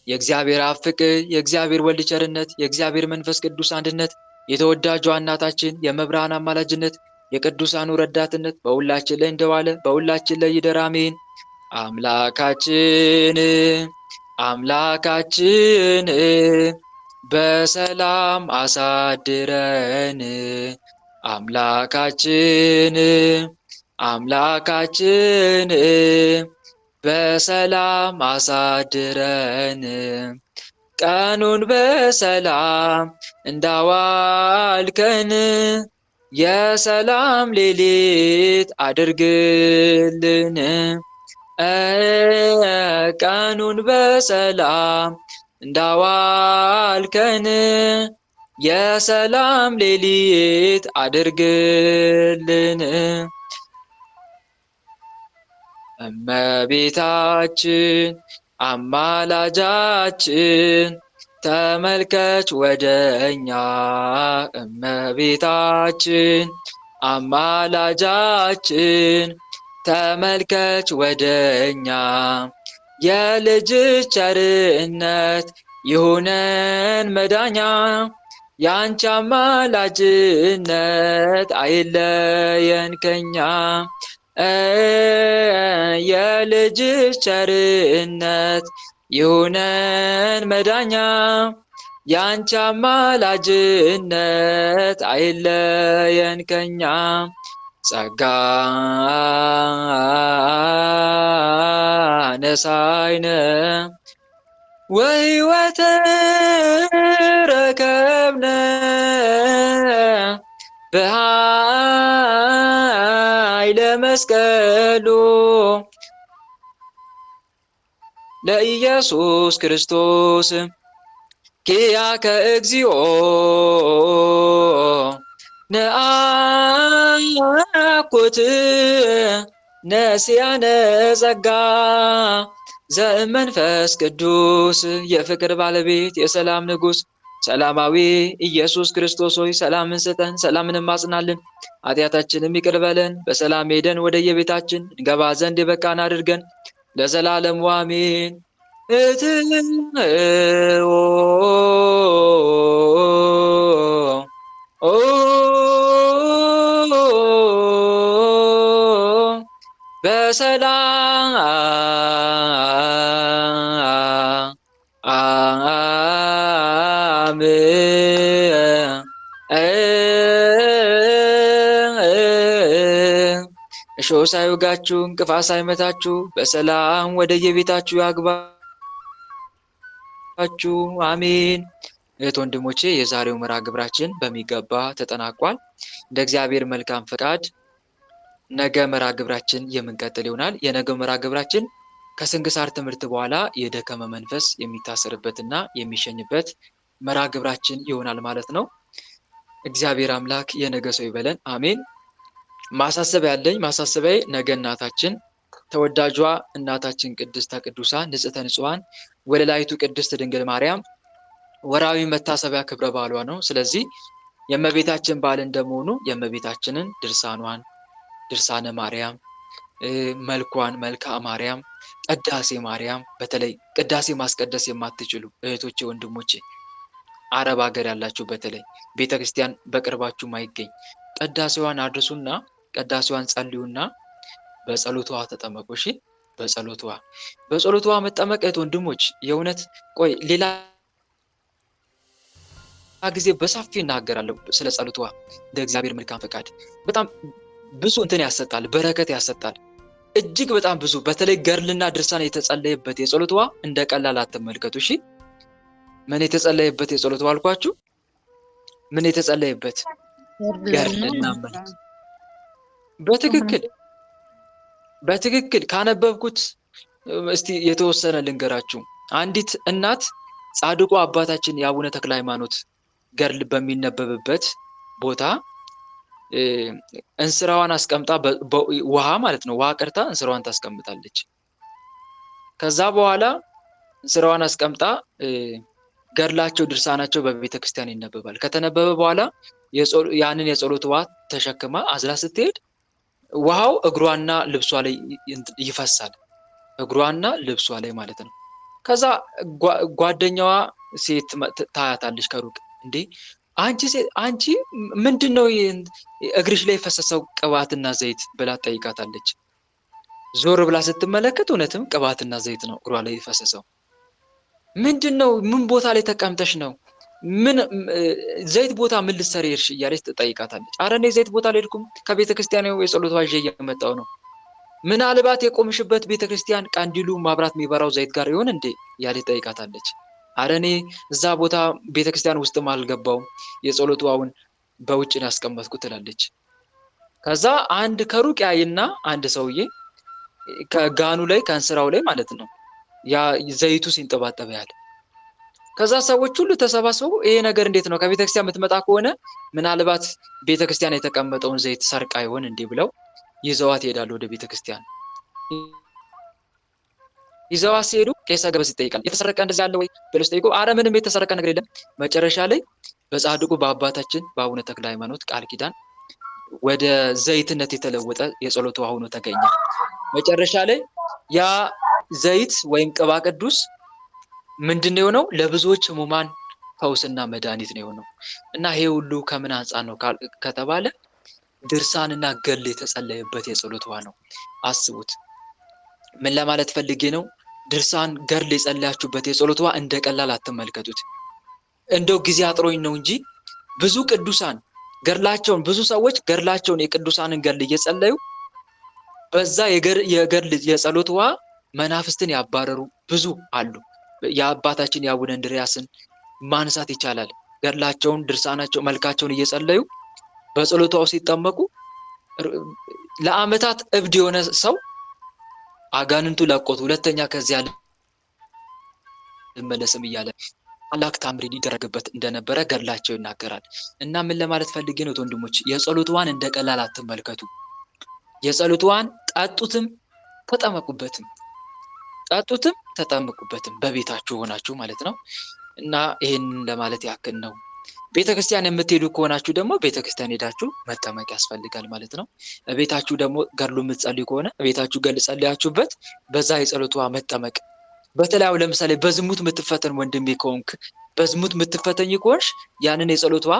Speaker 1: የእግዚአብሔር አብ ፍቅር፣ የእግዚአብሔር ወልድ ቸርነት፣ የእግዚአብሔር መንፈስ ቅዱስ አንድነት፣ የተወዳጇ እናታችን የመብርሃን አማላጅነት፣ የቅዱሳኑ ረዳትነት በሁላችን ላይ እንደዋለ በሁላችን ላይ ይደር አሜን። አምላካችን በሰላም አሳድረን። አምላካችን በሰላም አሳድረን። ቀኑን በሰላም እንዳዋልከን የሰላም ሌሊት አድርግልን። ቀኑን በሰላም እንዳዋልከን የሰላም ሌሊት አድርግልን። እመቤታችን አማላጃችን ተመልከች ወደኛ። እመቤታችን አማላጃችን ተመልከች ወደኛ። የልጅሽ ቸርነት ይሁነን መዳኛ። ያንቺ አማላጅነት አይለየን ከኛ። የልጅሽ ቸርነት ይሁነን መዳኛ። ያንቺ አማላጅነት አይለየን ከኛ። ጸጋ ነሳይነ ወሕይወተ ረከብነ በኃይለ መስቀሉ ለኢየሱስ ክርስቶስ ኪያከ እግዚኦ ነአኩት ነሲያነ ጸጋ ዘእመንፈስ ቅዱስ። የፍቅር ባለቤት የሰላም ንጉሥ ሰላማዊ ኢየሱስ ክርስቶስ ሆይ ሰላምን ስጠን፣ ሰላምንም አጽናልን፣ ኃጢአታችንም ይቅር በለን፣ በሰላም ሄደን ወደ የቤታችን እንገባ ዘንድ የበቃን አድርገን ለዘላለሙ አሜን። እትዎ በሰላም እሾህ ሳይወጋችሁ እንቅፋት ሳይመታችሁ በሰላም ወደ የቤታችሁ ያግባችሁ። አሜን። እህት ወንድሞቼ የዛሬው መርሃ ግብራችን በሚገባ ተጠናቋል። እንደ እግዚአብሔር መልካም ፈቃድ ነገ መርሃ ግብራችን የምንቀጥል ይሆናል። የነገው መርሃ ግብራችን ከስንክሳር ትምህርት በኋላ የደከመ መንፈስ የሚታሰርበትና የሚሸኝበት መርሃ ግብራችን ይሆናል ማለት ነው። እግዚአብሔር አምላክ የነገ ሰው ይበለን። አሜን። ማሳሰቢያ ያለኝ ማሳሰቢያ ነገ እናታችን ተወዳጇ እናታችን ቅድስተ ቅዱሳን ንጽሕተ ንጹሐን ወለላይቱ ቅድስት ድንግል ማርያም ወራዊ መታሰቢያ ክብረ በዓሏ ነው። ስለዚህ የእመቤታችን በዓል እንደመሆኑ የእመቤታችንን ድርሳኗን ድርሳነ ማርያም፣ መልኳን መልክአ ማርያም፣ ቅዳሴ ማርያም፣ በተለይ ቅዳሴ ማስቀደስ የማትችሉ እህቶቼ ወንድሞቼ፣ አረብ ሀገር ያላችሁ በተለይ ቤተክርስቲያን በቅርባችሁ ማይገኝ ቅዳሴዋን አድርሱና ቅዳሴዋን ጸልዩና በጸሎቷ ተጠመቁ። እሺ፣ በጸሎቷ መጠመቅ እህት ወንድሞች፣ የእውነት ቆይ ሌላ ጊዜ በሰፊ እናገራለሁ ስለ ጸሎቷ። እንደ እግዚአብሔር መልካም ፈቃድ በጣም ብዙ እንትን ያሰጣል፣ በረከት ያሰጣል፣ እጅግ በጣም ብዙ። በተለይ ገርልና ድርሳን የተጸለየበት የጸሎቷ እንደ ቀላል አትመልከቱ። እሺ፣ ምን የተጸለየበት የጸሎቷ አልኳችሁ? ምን የተጸለየበት? ገርልና መልክ። በትክክል ካነበብኩት እስቲ የተወሰነ ልንገራችሁ። አንዲት እናት ጻድቁ አባታችን የአቡነ ተክለ ሃይማኖት ገርል በሚነበብበት ቦታ እንስራዋን አስቀምጣ ውሃ ማለት ነው፣ ውሃ ቀርታ እንስራዋን ታስቀምጣለች። ከዛ በኋላ እንስራዋን አስቀምጣ ገድላቸው ድርሳናቸው በቤተ ክርስቲያን ይነበባል። ከተነበበ በኋላ ያንን የጸሎት ውሃ ተሸክማ አዝላ ስትሄድ ውሃው እግሯና ልብሷ ላይ ይፈሳል። እግሯና ልብሷ ላይ ማለት ነው። ከዛ ጓደኛዋ ሴት ታያታለች ከሩቅ። እንዴ አንቺ ምንድነው እግርሽ ላይ የፈሰሰው ቅባትና ዘይት ብላ ጠይቃታለች። ዞር ብላ ስትመለከት እውነትም ቅባትና ዘይት ነው እግሯ ላይ የፈሰሰው። ምንድነው? ምን ቦታ ላይ ተቀምጠሽ ነው? ምን ዘይት ቦታ ምን ልትሰሪ ሄድሽ? እያለች ትጠይቃታለች። ኧረ እኔ ዘይት ቦታ አልሄድኩም፣ ከቤተክርስቲያን የጸሎት ዋዥ እየመጣሁ ነው። ምናልባት የቆምሽበት ቤተክርስቲያን ቀንዲሉ ማብራት የሚበራው ዘይት ጋር ይሆን እንዴ? እያለች ትጠይቃታለች። ኧረ እኔ እዛ ቦታ ቤተክርስቲያን ውስጥም አልገባውም፣ የጸሎት ውሃውን በውጭ ነው ያስቀመጥኩት ትላለች። ከዛ አንድ ከሩቅ ያይና አንድ ሰውዬ ከጋኑ ላይ ከእንስራው ላይ ማለት ነው ያ ዘይቱ ሲንጠባጠብ ያለ። ከዛ ሰዎች ሁሉ ተሰባስበው ይሄ ነገር እንዴት ነው? ከቤተክርስቲያን የምትመጣ ከሆነ ምናልባት ቤተክርስቲያን የተቀመጠውን ዘይት ሰርቃ ይሆን እንዴ ብለው ይዘዋት ይሄዳሉ ወደ ቤተክርስቲያን። ይዘዋት ሲሄዱ ቄሰ ገበዝ ይጠይቃል። የተሰረቀ እንደዚህ ያለ ወይ ብለው ሲጠይቁ ኧረ ምንም የተሰረቀ ነገር የለም። መጨረሻ ላይ በጻድቁ በአባታችን በአቡነ ተክለ ሃይማኖት ቃል ኪዳን ወደ ዘይትነት የተለወጠ የጸሎት ውሃ ሆኖ ተገኘ። መጨረሻ ላይ ያ ዘይት ወይም ቅባ ቅዱስ ምንድን ነው የሆነው? ለብዙዎች ሕሙማን ፈውስና መድኃኒት ነው የሆነው። እና ይሄ ሁሉ ከምን አንጻር ነው ከተባለ ድርሳንና ገድል የተጸለየበት የጸሎት ውሃ ነው። አስቡት። ምን ለማለት ፈልጌ ነው? ድርሳን ገድል የጸለያችሁበት የጸሎት ውሃ እንደ ቀላል አትመልከቱት። እንደው ጊዜ አጥሮኝ ነው እንጂ ብዙ ቅዱሳን ገድላቸውን ብዙ ሰዎች ገድላቸውን የቅዱሳንን ገድል እየጸለዩ በዛ የገድል የጸሎት ውሃ መናፍስትን ያባረሩ ብዙ አሉ። የአባታችን የአቡነ እንድርያስን ማንሳት ይቻላል። ገድላቸውን ድርሳናቸው መልካቸውን እየጸለዩ በጸሎት ውሃው ሲጠመቁ ለዓመታት እብድ የሆነ ሰው አጋንንቱ ለቆት ሁለተኛ ከዚያ ልመለስም እያለ አምላክ ታምሪን ይደረግበት እንደነበረ ገድላቸው ይናገራል። እና ምን ለማለት ፈልጌ ነው ወንድሞች፣ የጸሎት ውሃን እንደ ቀላል አትመልከቱ። የጸሎት ውሃን ጠጡትም ተጠመቁበትም በቤታችሁ ሆናችሁ ማለት ነው። እና ይሄንን ለማለት ያክል ነው። ቤተክርስቲያን የምትሄዱ ከሆናችሁ ደግሞ ቤተክርስቲያን ሄዳችሁ መጠመቅ ያስፈልጋል ማለት ነው። ቤታችሁ ደግሞ ገድሉ የምትጸልዩ ከሆነ ቤታችሁ ገድል ጸልያችሁበት በዛ የጸሎት ውሃ መጠመቅ። በተለይ ለምሳሌ በዝሙት የምትፈተን ወንድሜ ከሆንክ በዝሙት የምትፈተኝ ከሆንሽ ያንን የጸሎት ውሃ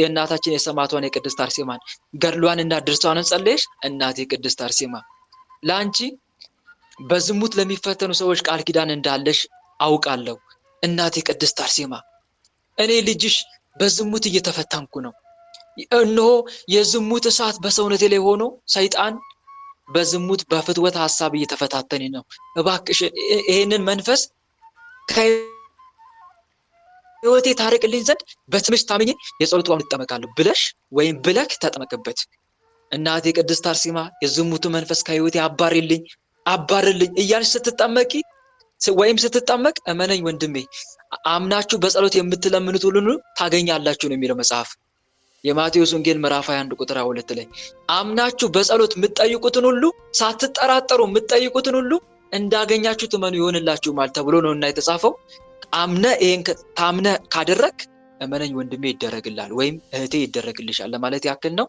Speaker 1: የእናታችን የሰማዕቷን የቅድስት አርሴማን ገድሏንና ድርሳኗን ጸልየሽ እናቴ ቅድስት አርሴማ ለአንቺ በዝሙት ለሚፈተኑ ሰዎች ቃል ኪዳን እንዳለሽ አውቃለሁ። እናቴ ቅድስት አርሴማ እኔ ልጅሽ በዝሙት እየተፈተንኩ ነው። እነሆ የዝሙት እሳት በሰውነቴ ላይ ሆኖ ሰይጣን በዝሙት በፍትወት ሐሳብ እየተፈታተነኝ ነው። እባክሽ ይሄንን መንፈስ ከህይወቴ ታርቅልኝ ዘንድ በትምሽ ታምኜ የጸሎት ውሃ እጠመቃለሁ ብለሽ ወይም ብለክ ተጠመቅበት። እናቴ ቅድስት አርሴማ የዝሙቱ መንፈስ ከህይወቴ አባርልኝ እያልሽ ስትጠመቂ ወይም ስትጠመቅ እመነኝ ወንድሜ አምናችሁ በጸሎት የምትለምኑት ሁሉ ታገኛላችሁ ነው የሚለው መጽሐፍ። የማቴዎስ ወንጌል ምዕራፍ 21 ቁጥር 2 ላይ አምናችሁ በጸሎት የምትጠይቁትን ሁሉ ሳትጠራጠሩ የምትጠይቁትን ሁሉ እንዳገኛችሁ ትመኑ ይሆንላችሁማል ተብሎ ነውና የተጻፈው። ታምነ ካደረክ እመነኝ ወንድሜ ይደረግልሃል ወይም እህቴ ይደረግልሻል ለማለት ያክል ነው።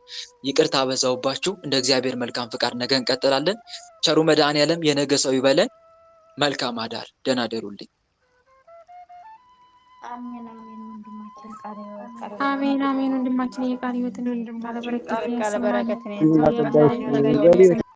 Speaker 1: ይቅርታ በዛውባችሁ። እንደ እግዚአብሔር መልካም ፍቃድ ነገ እንቀጥላለን። ቸሩ መድኃኔዓለም የነገ ሰው ይበለን። መልካም አዳር። ደህና ደሩልኝ።
Speaker 3: አሜን አሜን። ወንድማችን የቃል ህይወትን ወንድም ባለበረከት ያሰማልን።